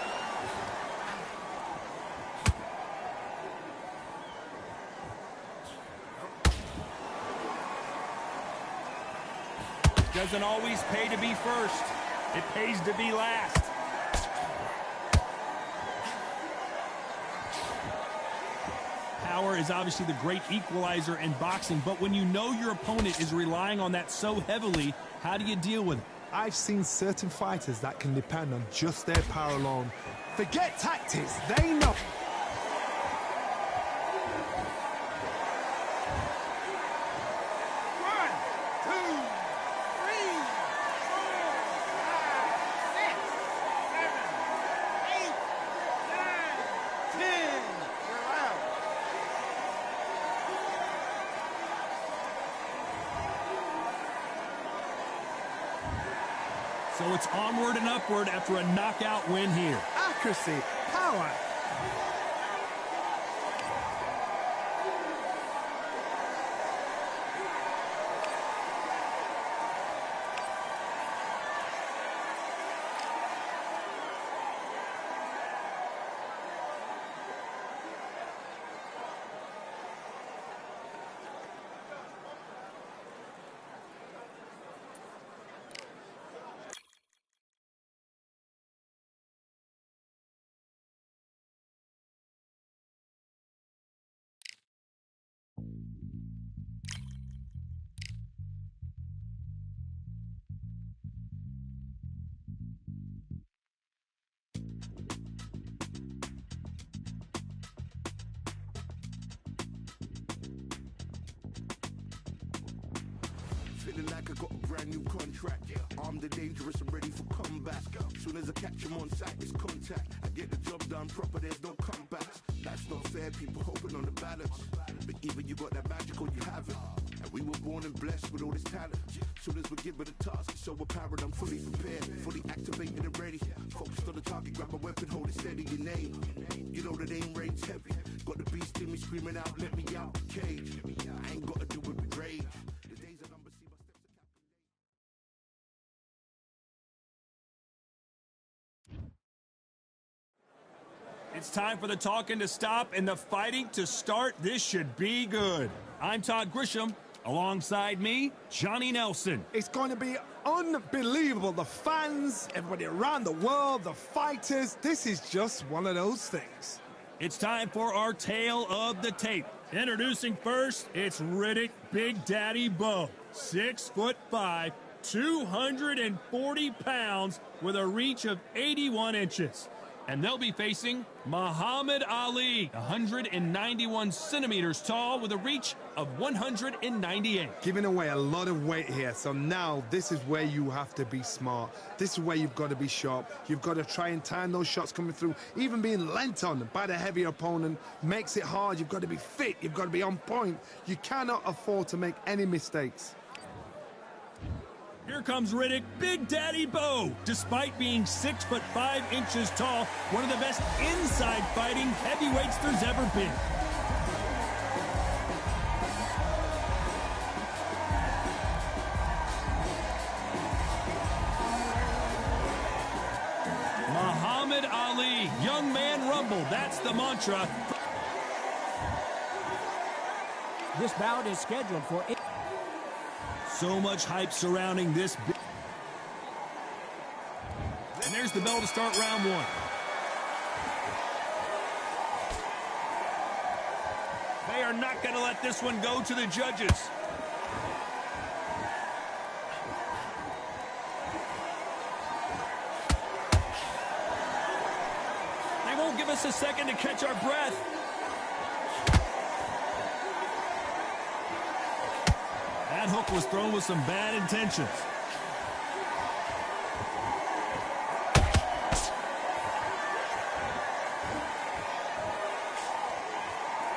Doesn't always pay to be first. It pays to be last. Power is obviously the great equalizer in boxing, but when you know your opponent is relying on that so heavily, how do you deal with it? I've seen certain fighters that can depend on just their power alone. Forget tactics, they know. So it's onward and upward after a knockout win here. Accuracy, power, Feeling like I got a brand new contract. Armed and dangerous and ready for comeback. Soon as I catch him on sight, it's contact. I get the job done proper, there's no comebacks. That's not fair, people hoping on the balance. But either you got that magic or you haven't. And we were born and blessed with all this talent. Soon as we're given a task, it's so apparent I'm fully prepared, fully activated and ready. Focused on the target, grab my weapon, hold it steady, your name. You know that aim rain's heavy. Got the beast in me screaming out, let me out the cage. I ain't got to do it with rage. The days are numbered, see my steps are It's time for the talking to stop and the fighting to start. This should be good. I'm Todd Grisham. Alongside me, Johnny Nelson. It's going to be unbelievable. The fans, everybody around the world, the fighters. This is just one of those things. It's time for our tale of the tape. Introducing first, it's Riddick Big Daddy Bo. 6'5", 240 pounds with a reach of 81 inches. And they'll be facing Muhammad Ali, 191 centimeters tall with a reach of 198. Giving away a lot of weight here, so now this is where you have to be smart. This is where you've got to be sharp. You've got to try and time those shots coming through. Even being lent on by the heavier opponent makes it hard. You've got to be fit. You've got to be on point. You cannot afford to make any mistakes. Here comes Riddick Big Daddy Bo. Despite being 6'5" tall, one of the best inside fighting heavyweights there's ever been. Muhammad Ali, young man rumble, that's the mantra. This bout is scheduled for... So much hype surrounding this. And there's the bell to start round one. They are not going to let this one go to the judges. They won't give us a second to catch our breath. That hook was thrown with some bad intentions.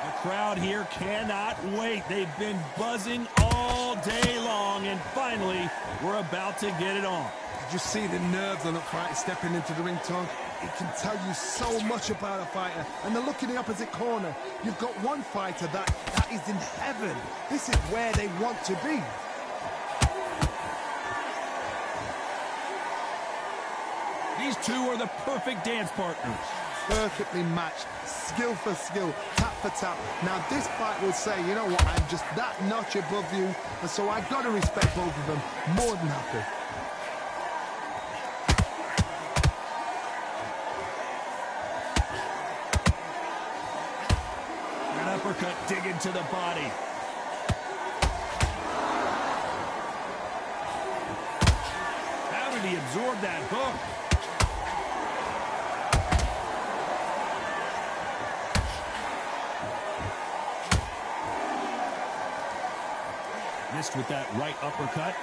The crowd here cannot wait. They've been buzzing all day long, and finally, we're about to get it on. Did you see the nerves on a fighter stepping into the ring, Tom? It can tell you so much about a fighter. And the look in the opposite corner. You've got one fighter that is in heaven. This is where they want to be. These two are the perfect dance partners. Perfectly matched, skill for skill, tap for tap. Now this fight will say, you know what, I'm just that notch above you, and so I've got to respect both of them. More than happy. Uppercut digging to the body. How did he absorb that hook? Missed with that right uppercut.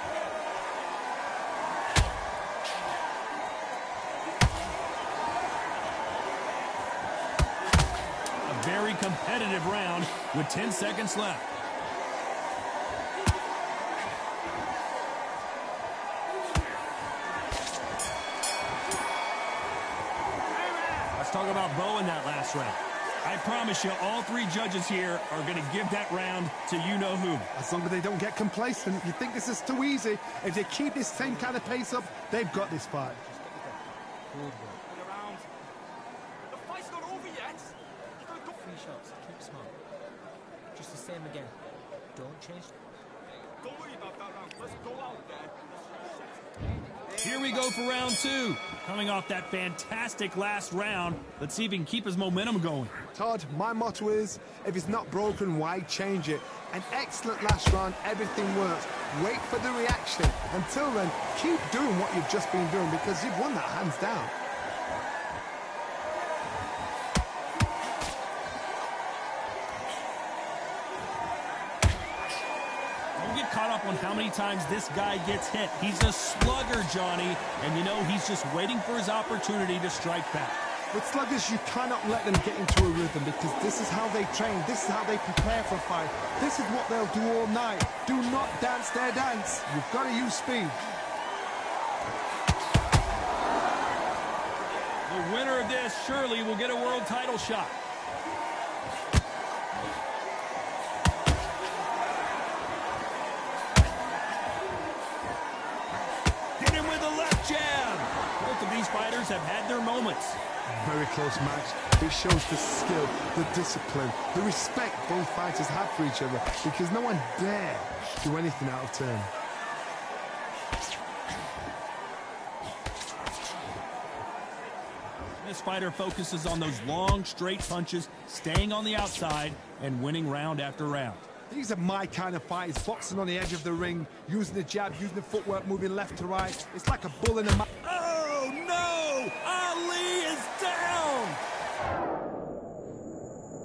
Very competitive round with 10 seconds left. Let's talk about Bo in that last round. I promise you, all three judges here are going to give that round to you-know-who. As long as they don't get complacent, you think this is too easy. If they keep this same kind of pace up, they've got this fight. Shots. Keep smart. Just the same again. Don't change. Don't worry about that round. Let's go out there. Here we go for round two. Coming off that fantastic last round, let's see if he can keep his momentum going. Todd, my motto is, if it's not broken, why change it? An excellent last round, everything works. Wait for the reaction. Until then, keep doing what you've just been doing because you've won that hands down. On how many times this guy gets hit. He's a slugger, Johnny, and you know he's just waiting for his opportunity to strike back. With sluggers, you cannot let them get into a rhythm because this is how they train, this is how they prepare for a fight. This is what they'll do all night. Do not dance their dance. You've got to use speed. The winner of this surely will get a world title shot. Hit him with a left jab. Both of these fighters have had their moments. Very close match. It shows the skill, the discipline, the respect both fighters have for each other because no one dare do anything out of turn. This fighter focuses on those long, straight punches, staying on the outside, and winning round after round. These are my kind of fighters, boxing on the edge of the ring, using the jab, using the footwork, moving left to right. It's like a bull in a mouth. Oh, no! Ali is down!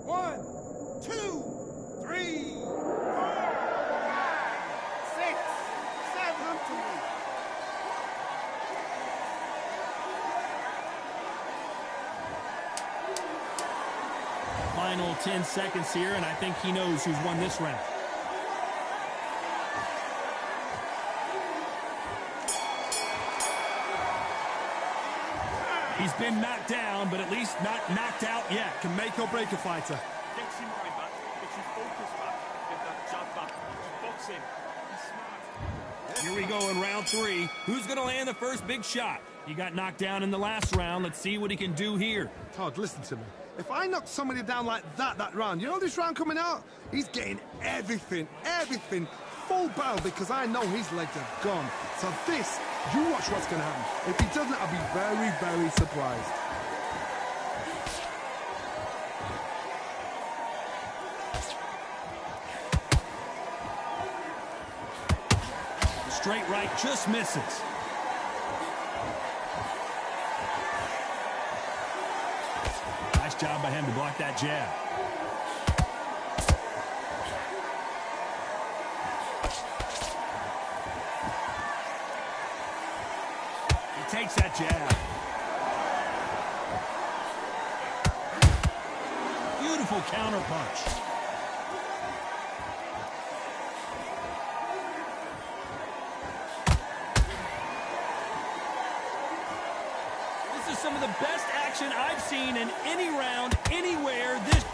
1, 2, 3, 4, 5, 6, 7. Final 10 seconds here, and I think he knows who's won this round. He's been knocked down, but at least not knocked out yet. Can make or break a fighter. Gets your mind back, gets your focus back, get that jab back. Boxing. He's smart. Here we go in round 3. Who's going to land the first big shot? He got knocked down in the last round. Let's see what he can do here. Todd, listen to me. If I knock somebody down like that round, you know this round coming out? He's getting everything, full barrel because I know his legs are gone. So this, you watch what's going to happen. If he doesn't, I'll be very, very surprised. Straight right just misses. Nice job by him to block that jab. He takes that jab. Beautiful counter punch. Some of the best action I've seen in any round, anywhere this...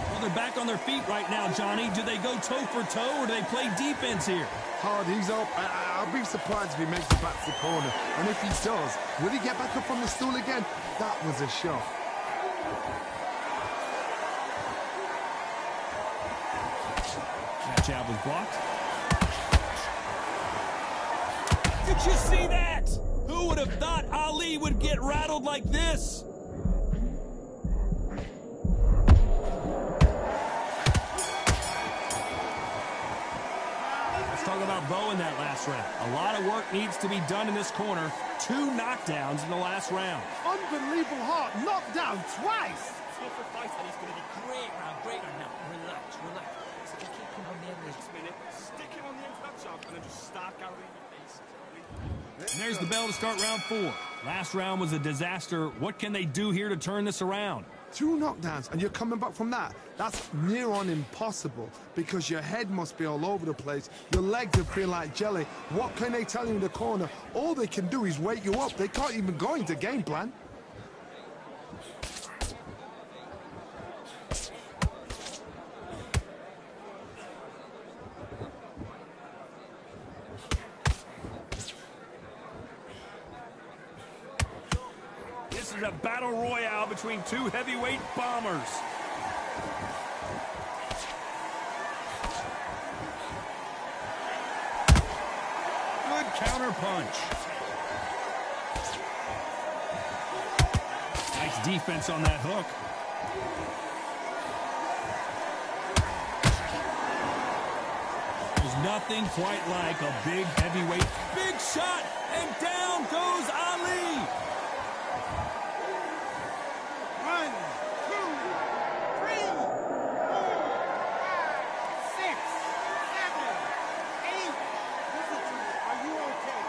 Well, they're back on their feet right now, Johnny. Do they go toe for toe or do they play defense here? Hard, he's up. I'll be surprised if he makes it back to the corner. And if he does, will he get back up on the stool again? That was a shot. That jab was blocked. Did you see that? Who would have thought Ali would get rattled like this? Talk about Bo in that last round. A lot of work needs to be done in this corner. 2 knockdowns in the last round. Unbelievable heart, knocked down twice. Tougher fight, and he's going to be great round now. Relax. So you keep him on the end. Just a minute. Stick him on the end of that jab and then just start carrying your face. And there's the bell to start round 4. Last round was a disaster. What can they do here to turn this around? 2 knockdowns, and you're coming back from that. That's near on impossible because your head must be all over the place. Your legs will feel like jelly. What can they tell you in the corner? All they can do is wake you up. They can't even go into game plan. This is a battle royale between 2 heavyweight bombers. Good counter punch. Nice defense on that hook. nothing quite like a big heavyweight. Big shot, and down goes Ali. 1, 2, 3, 4, 5, 6, 7, 8. Listen to me. Are you okay?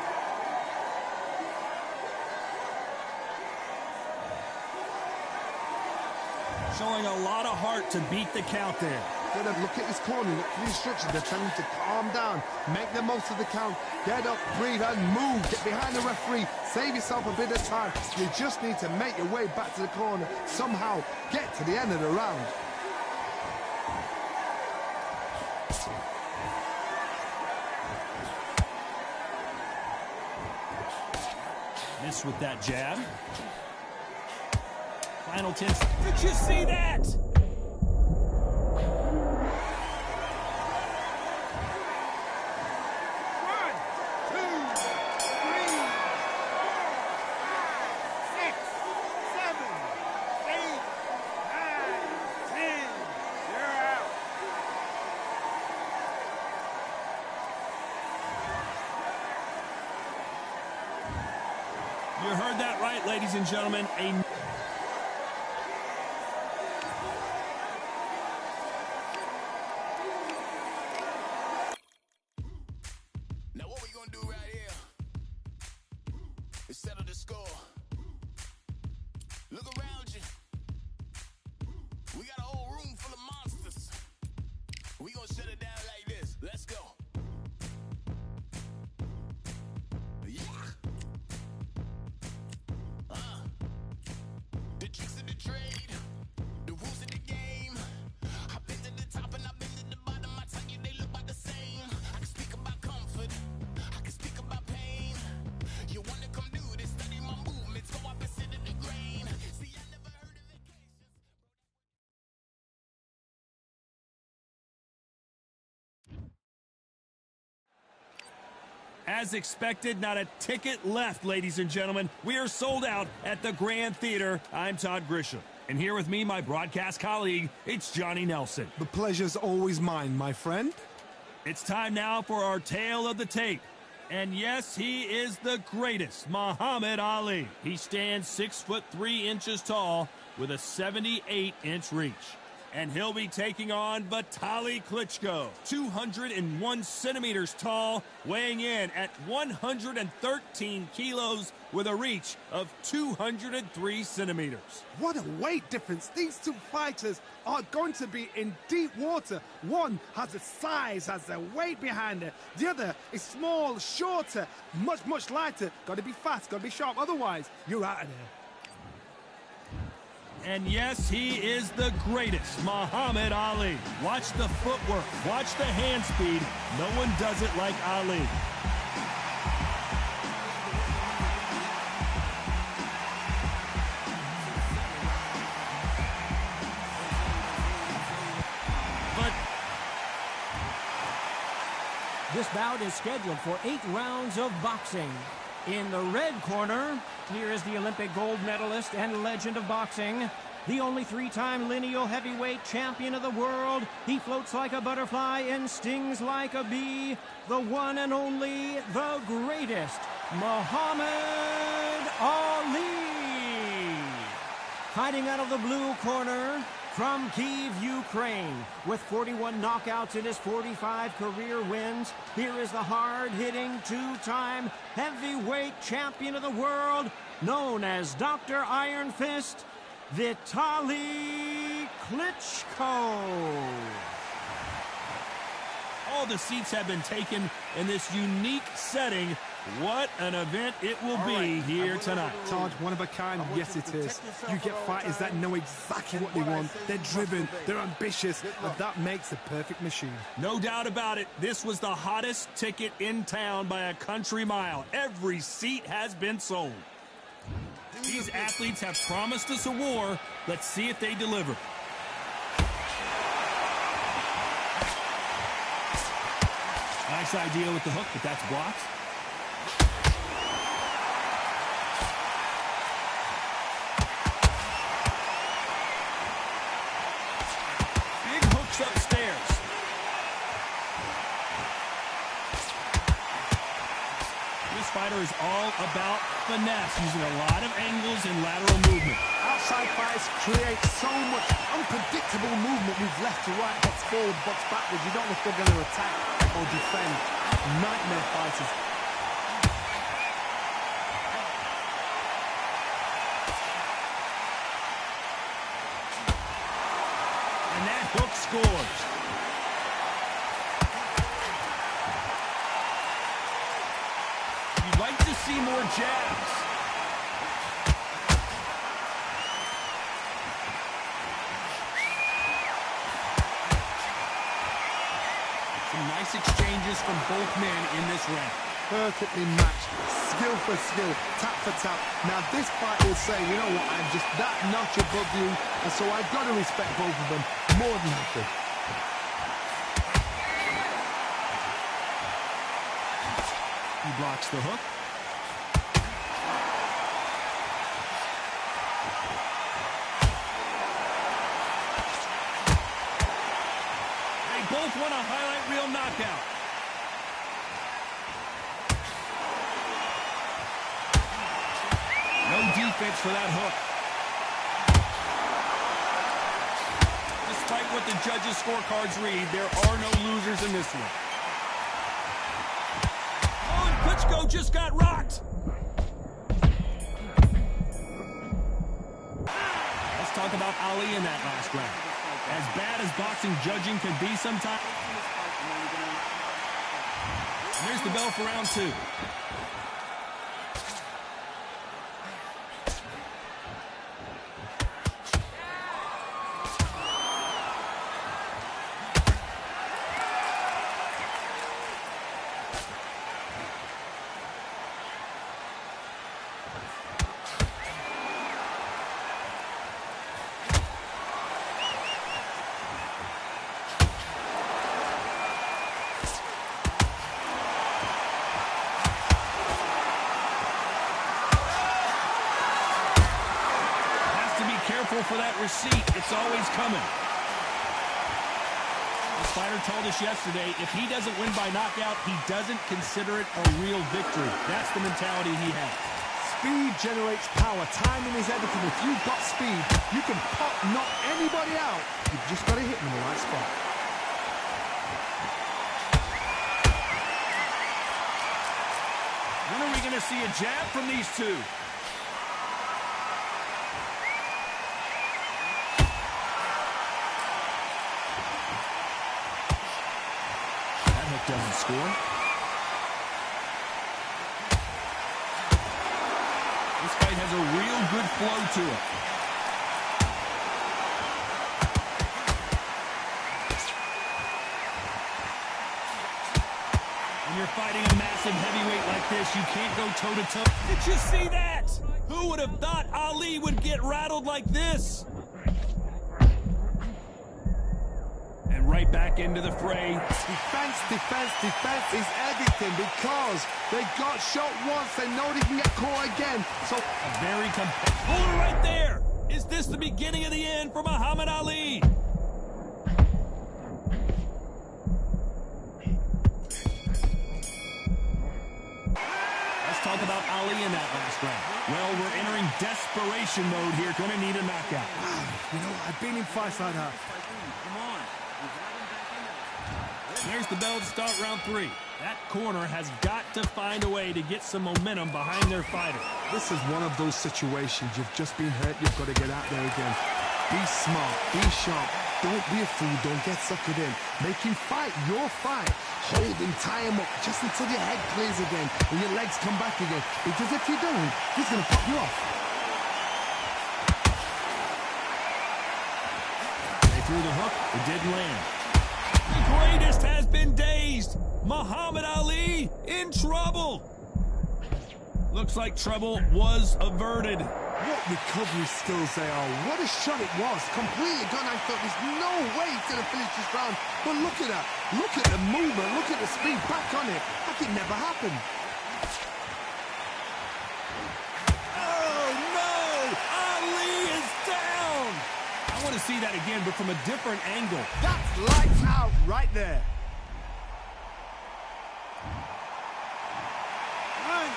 Showing a lot of heart to beat the count there. Get up, look at his corner, look at the instructions. They're telling him to calm down, make the most of the count, get up, breathe, and move. Get behind the referee, save yourself a bit of time. You just need to make your way back to the corner, somehow get to the end of the round. Miss with that jab. Final 10. Did you see that? You heard that right, ladies and gentlemen. Now what we gonna do right here is settle the score. Look around you. We got a whole room full of monsters. We gonna shut it down like this. Let's go. Yeah. The tricks of the trade, the rules of the game. I've been to the top and I've been to the bottom. I tell you they look about the same. I can speak about comfort, I can speak about pain. You wanna come do this, study my movements, go opposite of the grain. See, I never heard of vacations. As expected, not a ticket left, ladies and gentlemen. We are sold out at the Grand Theater. I'm Todd Grisham. And here with me, my broadcast colleague, it's Johnny Nelson. The pleasure's always mine, my friend. It's time now for our tale of the tape. And yes, he is the greatest, Muhammad Ali. He stands 6'3" tall with a 78-inch reach. And he'll be taking on Vitaly Klitschko, 201 centimeters tall, weighing in at 113 kilos with a reach of 203 centimeters. What a weight difference. These two fighters are going to be in deep water. One has the size, has the weight behind it. The other is small, shorter, much, much lighter. Got to be fast, got to be sharp. Otherwise, you're out of there. And yes, he is the greatest, Muhammad Ali. Watch the footwork, watch the hand speed. No one does it like Ali. But This bout is scheduled for 8 rounds of boxing. In the red corner, here is the Olympic gold medalist and legend of boxing, the only 3-time lineal heavyweight champion of the world. He floats like a butterfly and stings like a bee. The one and only, the greatest, Muhammad Ali. Hiding out of the blue corner, from Kyiv, Ukraine, with 41 knockouts in his 45 career wins, here is the hard-hitting 2-time heavyweight champion of the world, known as Dr. Iron Fist, Vitaly Klitschko. all the seats have been taken in this unique setting. What an event it will be here tonight. Todd, one of a kind, yes it is. You get fighters that know exactly what they want. They're driven, they're ambitious, and that makes the perfect machine. No doubt about it, this was the hottest ticket in town by a country mile. Every seat has been sold. These athletes have promised us a war. Let's see if they deliver. Nice idea with the hook, but that's blocked. Big hooks upstairs. This fighter is all about finesse, using a lot of angles and lateral movement. Outside fights create so much unpredictable movement. Moves left to right, box forward, box backwards. You don't know if they're going to attack or defend. Nightmare fighters. And that hook scores. You'd like to see more jabs. Some nice exchanges from both men in this round. Perfectly matched, skill for skill, tap for tap. Now this fight will say, you know what, I'm just that notch above you, and so I've got to respect both of them more than happy. He blocks the hook. They both want a highlight reel knockout. No defense for that hook. Despite what the judges' scorecards read, there are no losers in this one. Oh, and Klitschko just got rocked. Let's talk about Ali in that last round. As bad as boxing judging can be sometimes. And there's the bell for round 2. Careful for that receipt. It's always coming. This fighter told us yesterday, if he doesn't win by knockout, he doesn't consider it a real victory. That's the mentality he has. Speed generates power. Timing is everything. If you've got speed, you can knock anybody out. You've just got to hit them in the right spot. When are we going to see a jab from these two? Doesn't score. This fight has a real good flow to it. When you're fighting a massive heavyweight like this, you can't go toe-to-toe. Did you see that? Who would have thought Ali would get rattled like this? Right back into the fray. Defense, defense, defense is everything because they got shot once. They know they can get caught again. So a very competitive. Right there. Is this the beginning of the end for Muhammad Ali? Let's talk about Ali in that last round. Well, we're entering desperation mode here. Going to need a knockout. You know, I've been in fights like that. Come on. There's the bell to start round 3. That corner has got to find a way to get some momentum behind their fighter. This is one of those situations. You've just been hurt. You've got to get out there again. Be smart. Be sharp. Don't be a fool. Don't get suckered in. Make him fight your fight. Hold him, tie him up just until your head clears again and your legs come back again. Because if you don't, he's going to pop you off. They threw the hook. It didn't land. The greatest has been dazed. Muhammad Ali in trouble. Looks like trouble was averted. What recovery skills they are. What a shot it was. Completely gone. I thought there's no way he's going to finish this round. But look at that. Look at the movement. Look at the speed. Back on it. Like it never happened. Oh, no! Ali is down! I want to see that again, but from a different angle. That's lights out right there. He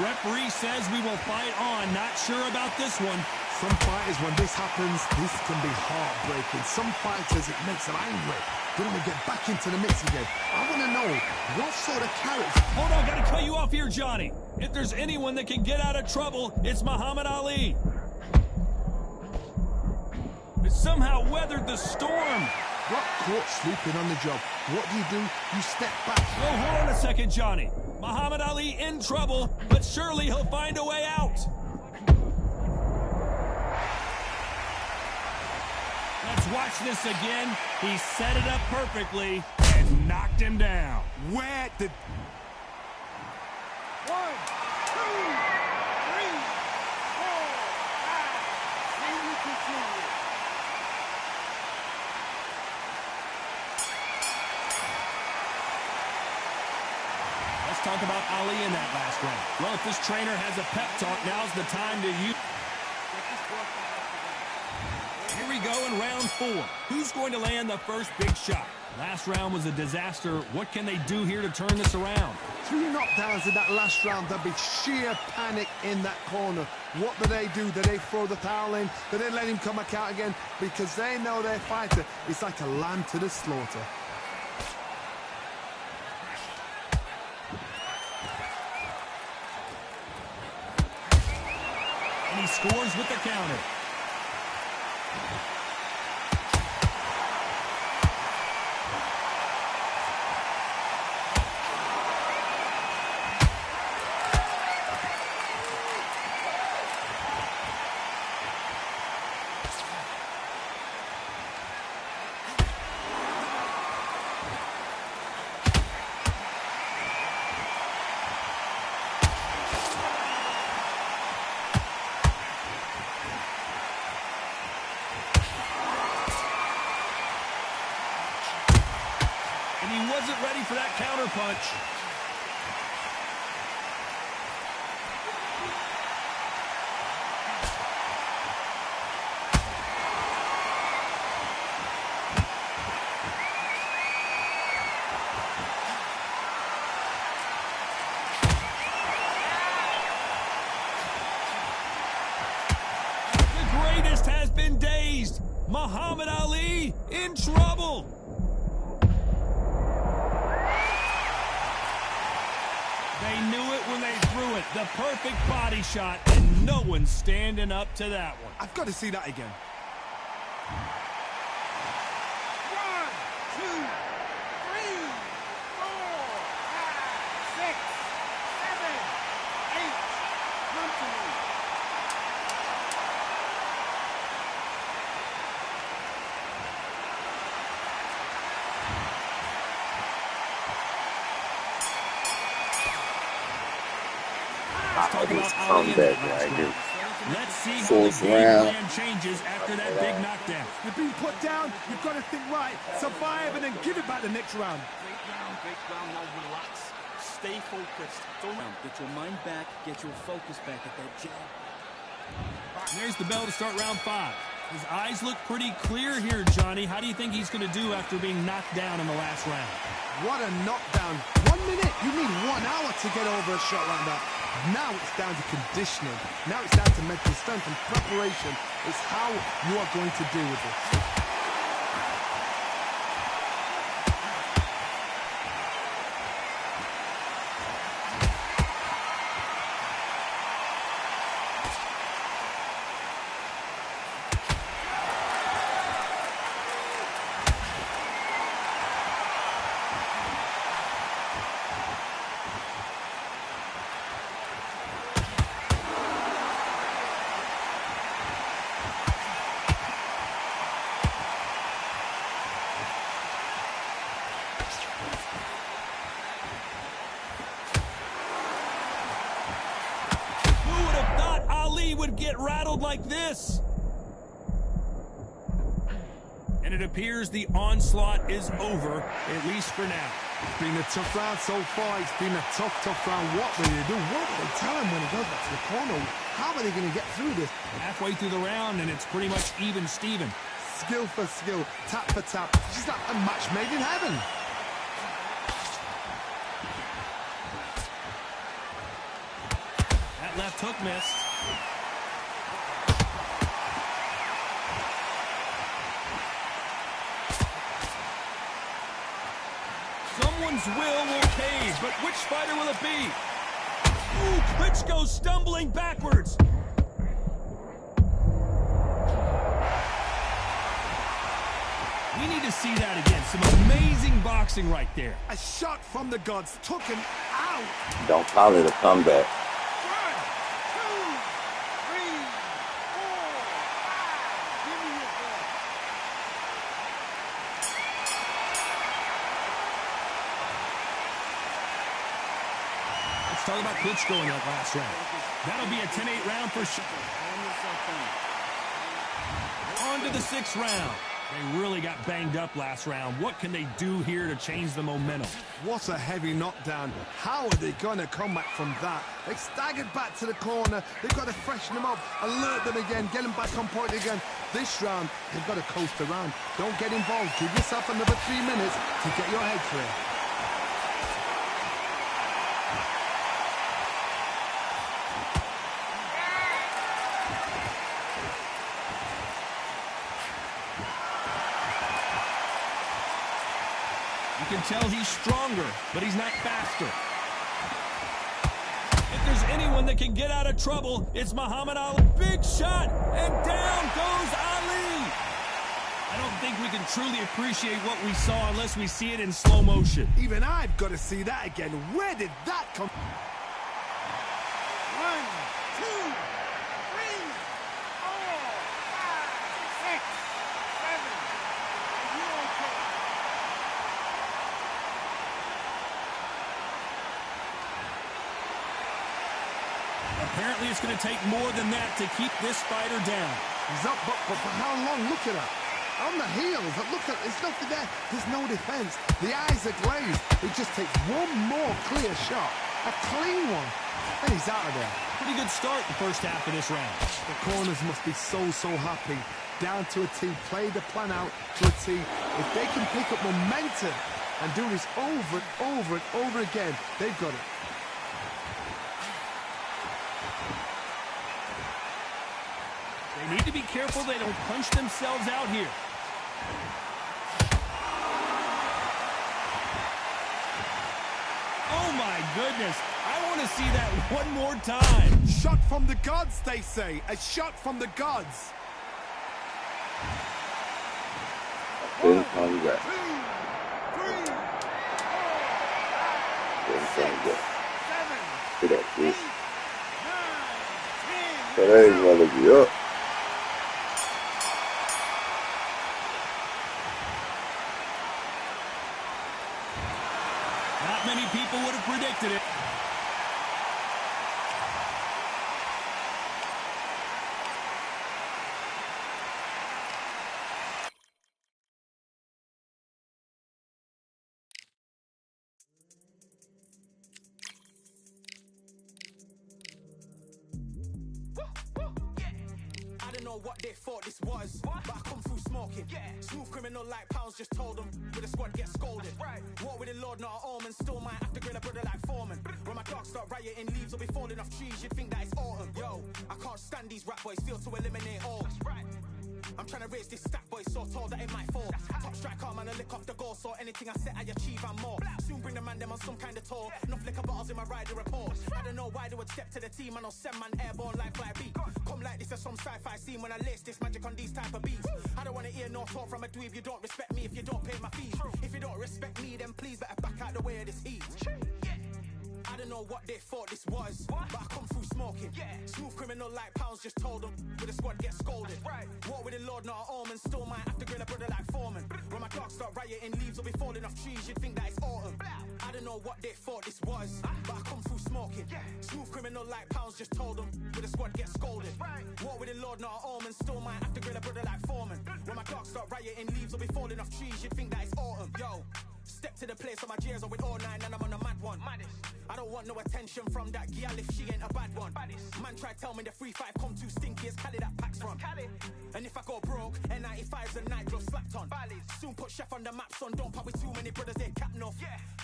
Referee says we will fight on. Not sure about this one. Some fighters, when this happens, this can be heartbreaking. Some fighters, it makes them angry. They want to get back into the mix again. I want to know what sort of character. Hold on, gotta cut you off here, Johnny. If there's anyone that can get out of trouble, it's Muhammad Ali. It somehow weathered the storm. Got caught sleeping on the job. What do? You step back. Oh, hold on a second, Johnny. Muhammad Ali in trouble, but surely he'll find a way out. Let's watch this again. He set it up perfectly and knocked him down. Where did... 1, 2, 3, 4, 5. Can you continue? Let's talk about Ali in that last round. Well, if this trainer has a pep talk, now's the time to use... Here we go in round 4. Who's going to land the first big shot? Last round was a disaster. What can they do here to turn this around? 3 knockdowns in that last round. There'll be sheer panic in that corner. What do? Do they throw the towel in? Do they let him come back out again? Because they know their fighter is like a lamb to the slaughter. And he scores with the counter. And he wasn't ready for that counter punch. The greatest has been dazed. Muhammad Ali in trouble. They knew it when they threw it. The perfect body shot, and no one's standing up to that one. I've got to see that again. 1, 2, 3, 4, 5, 6, 7, 8. Come to me. Let's talk about Ali in that last round. Let's see how the game plan changes after that big knockdown. You've been put down. You've got to think right. Survive and then give it back the next round. Great round, now relax. Stay focused. Don't get your mind back, get your focus back at that jab. And there's the bell to start round 5. His eyes look pretty clear here, Johnny. How do you think he's going to do after being knocked down in the last round? What a knockdown. 1 minute. You need 1 hour to get over a shot like that. Now it's down to conditioning. Now it's down to mental strength and preparation. It's how you are going to deal with it. Would get rattled like this. And it appears the onslaught is over, at least for now. It's been a tough round so far. It's been a tough round. What will they do? What will they tell him when he goes back to the corner? How are they going to get through this? Halfway through the round, and it's pretty much even Steven. Skill for skill, tap for tap. It's just like a match made in heaven. took missed. Someone's will cave, but which fighter will it be? Ooh, Klitschko stumbling backwards. We need to see that again. Some amazing boxing right there. A shot from the gods took him out. Don't call it a comeback. 1, 2, 3, 4, 5. Give me your ball. Let's talk about Klitschko in that last round. That'll be a 10-8 round for sure. On to the 6th round. They really got banged up last round. What can they do here to change the momentum? What a heavy knockdown. How are they going to come back from that? They staggered back to the corner. They've got to freshen them up, alert them again, get them back on point again. This round, they've got to coast around. Don't get involved. Give yourself another 3 minutes to get your head clear. You can tell he's stronger, but he's not faster. If there's anyone that can get out of trouble, it's Muhammad Ali. Big shot, and down goes Ali. I don't think we can truly appreciate what we saw unless we see it in slow motion. Even I've got to see that again. Where did that come? 1, 2, 3, 4, 5, 6, 7. Are you okay? Apparently it's going to take more than that to keep this fighter down. He's up, but for how long? Look at that. On the heels. Look at, there's nothing there. There's no defense. The eyes are glazed. He just takes one more clear shot. A clean one. And he's out of there. Pretty good start the first half of this round. The corners must be so happy. Down to a T. Play the plan out to a T. If they can pick up momentum and do this over and over and over again, they've got it. They need to be careful they don't punch themselves out here. Oh my goodness. I want to see that one more time. Shot from the gods, they say. A shot from the gods. Didn't come back. 2, 3, 4, 5, Didn't come back. 6, 7, See that, dude? 8, 9, 10. Today's gonna be up. Not many people would have predicted it. I don't know what they thought this was, but I come through smoking. Smooth criminal like pounds, just told them. With a squad get scolded. War with the Lord, not an omen. Still might have to grill a brother like Foreman. When my dogs start rioting, leaves will be falling off trees. You'd think that it's autumn. Yo, I can't stand these rap boys, feel to eliminate all. I'm trying to raise this stack boy so tall that it might fall. Top striker, man, I lick off the goal. So anything I set, I achieve and more. Soon bring the man them on some kind of tour. Enough liquor bottles in my rider report. I don't know why they would step to the team. I know 7 man airborne like by beat. Come like this as some sci-fi scene when I lace this magic on these type of beats. I don't want to hear no talk from a dweeb. You don't respect me if you don't pay my fees. If you don't respect me, then please better back out the way of this heat. I don't know what they thought this was, but I come through smoking. Smooth criminal like pounds, just told them. With the squad get scolded. War with the Lord, not an omen. Still might have to grill a brother like Foreman. When my dogs start rioting, leaves will be falling off trees. You'd think that it's autumn. I don't know what they thought this was, but I come through smoking. Smooth criminal like pounds, just told them. With the squad get scolded. War with the Lord, not an omen. Still might have to grill a brother like Foreman. When my dogs start rioting, leaves will be falling off trees. You'd think that it's autumn. Yo, step to the place on my jeers are with all 9 and I'm on a mad one. I don't want no attention from that gal if she ain't a bad one. Man try tell me the 3-5 come too stinky as Cali that packs from. And if I go broke, N95s and night gloves slapped on. Soon put chef on the map, son. Don't pop with too many brothers, they cap enough.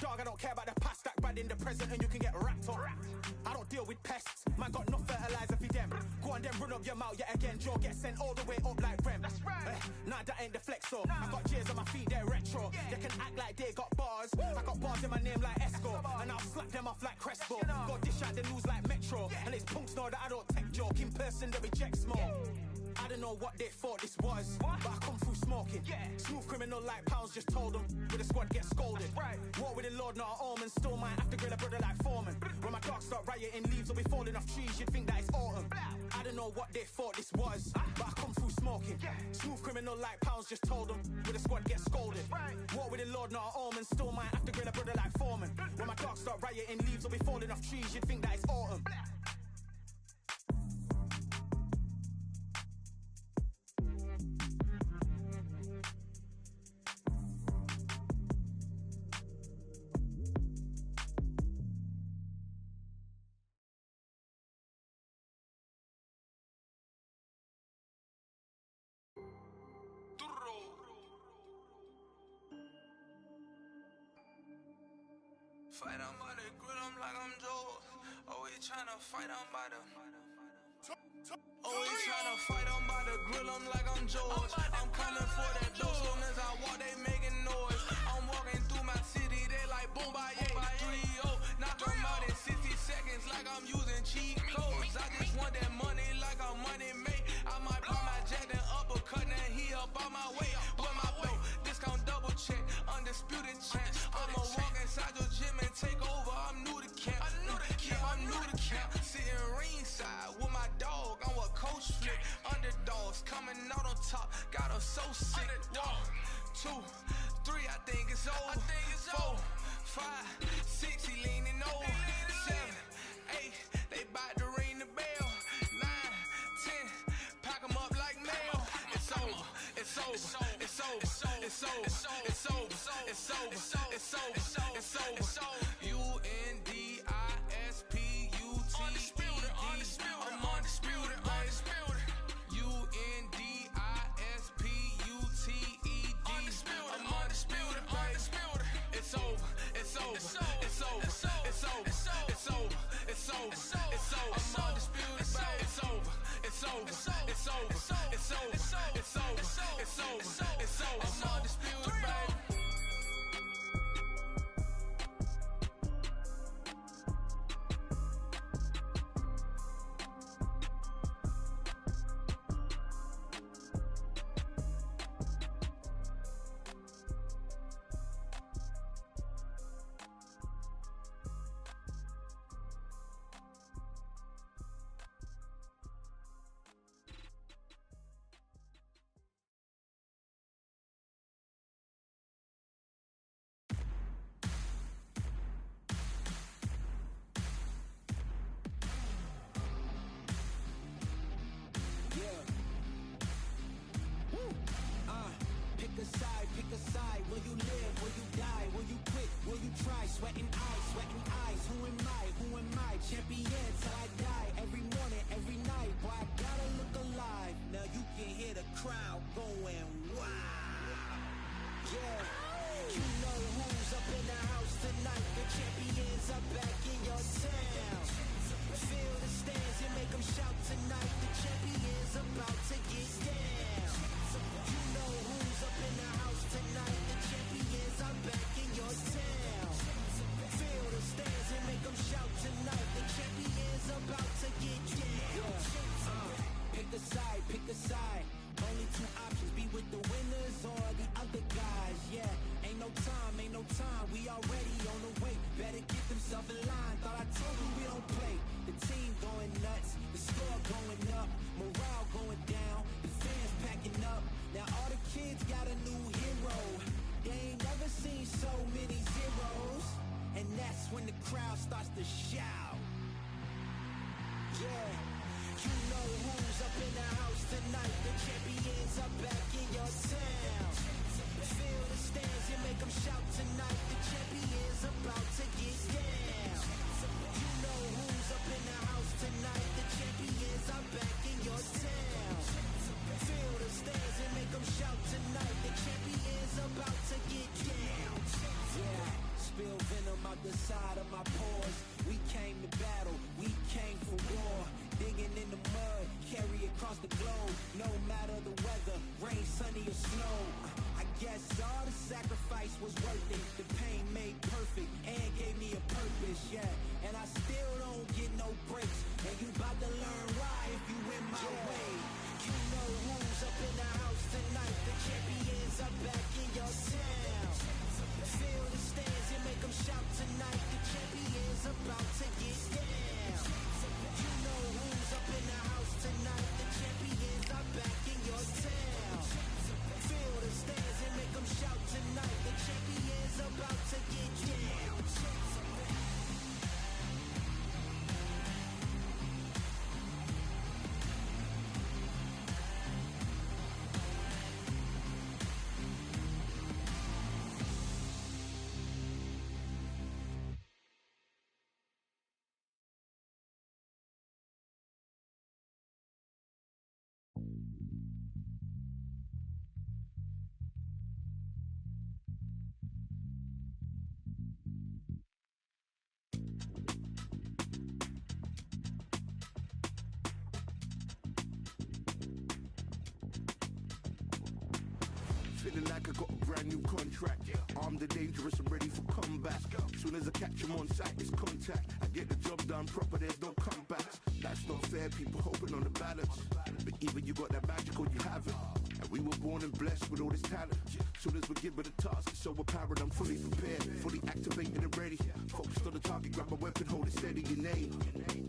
Dog, I don't care about the past, that bad in the present and you can get wrapped up. I don't deal with pests, man got no fertilizer. Go on then run up your mouth yet again. Jaw get sent all the way up like Rem. That's right. Nah, that ain't the flexo. I got cheers on my feet, they're retro. They can act like they got bars. I got bars in my name like Esco. And I'll slap them off like Crespo. Go dish out the news like Metro. And it's punks know that I don't tech joke. In person they reject smoke. I don't know what they thought this was, but I come through smoking. Smooth criminal like Pounds just told them. With the squad get scolded. War with the Lord, not an omen. Still might have to grill a brother like Foreman. When my dogs start rioting, leaves will be falling off trees. You'd think that it's autumn. I don't know what they thought this was, but I come through smoking. Smooth criminal like Pounds just told them. With the squad get scolded. War with the Lord, not an omen. Still might have to grill a brother like Foreman. When my dogs start rioting, leaves will be falling off trees. You'd think that it's autumn. Fight on by the grill, I'm like I'm Joe. Always tryna fight on by the. Always tryna fight on by the grill, I'm like I'm George. I'm coming for that dough, soon as I walk, they making noise. I'm walking through my city, they like boom, by 3-0. Knock them out in 60 seconds, like I'm using cheat codes. I just want that money, like I'm money made. I might pop my jack and uppercut, and he up on my way. With my belt, discount double check, undisputed champ. I'ma walk inside your gym and take over. I'm new to camp. Yeah, I'm new to camp. Sitting ringside with my dog on what coach flick. Underdogs coming out on top. Got them so sick. 1, 2, 3, I think it's over. 4, 5, 6, he leaning over. 7, 8, they bout to ring the bell. 9, 10, pack them up like mail. It's over. It's over. It's over. It's over. It's over. It's over. It's over. It's over. It's over. Undisputed. I'm undisputed. I'm undisputed. It's over. It's over. It's over. It's over. It's over. It's over. It's over. It's over. I'm undisputed. It's over. It's over. It's over. It's over. It's over. It's over. It's over. I'm undisputed, baby. Pick a side. Will you live? Will you die? Will you quit? Will you try? Sweating eyes. Who am I? Champion till I die. Every morning, every night. Boy, I gotta look alive. Now you can hear the crowd going wow. Yeah, you know who's up in the house tonight. The champions are back in your town. Feel the stands and make them shout tonight. The champions about to get down. You know who's up in the house tonight. The champions are back in your town. Feel the stands and make them shout tonight. The champions about to get down. Pick a side. Only 2 options, be with the winners or the other guys. Yeah, ain't no time. We already on the way. Better get themselves in line. Thought I told you we don't play. The team going nuts, the score going up, morale going down, the fans packing up. Now all the kids got a new hero. They ain't never seen so many zeros. And that's when the crowd starts to shout. Yeah, you know who's up in the house tonight. The champions are back in your town. Feel the stands and make them shout tonight. The champions about to get down. You know who's up in the house tonight. The champions are back in your town. no matter the weather, rain, sunny or snow. I guess all the sacrifice was worth it. The pain made perfect and gave me a purpose, yeah. And I still don't get no breaks. And you bout to learn why if you in my way. You know who's up in the house tonight. The champions are back in your town. Feel the stands and make them shout tonight. The champions about to get down. You know who's up in the house tonight. The champions are back in your town. Feel the stands and make them shout tonight. The champions about to get down. Feeling like I got a brand new contract. Armed and dangerous and ready for comeback. Soon as I catch him on sight, it's contact. I get the job done proper, there's no comebacks. That's not fair, people hoping on the balance. But either you got that magic or you haven't. And we were born and blessed with all this talent. Soon as we're given a task, it's so apparent I'm fully prepared, fully activated and ready. Focused on the target, grab my weapon, hold it steady, your name.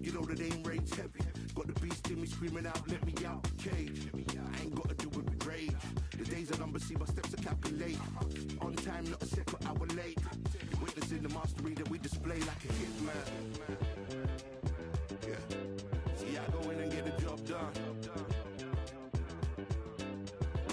You know that aim rate's heavy. Got the beast in me screaming out, let me out the cage. I ain't gotta do it with rage. The days are numbered, see my steps to calculate. On time, not a second hour late. Witnessing the mastery that we display like a hitman.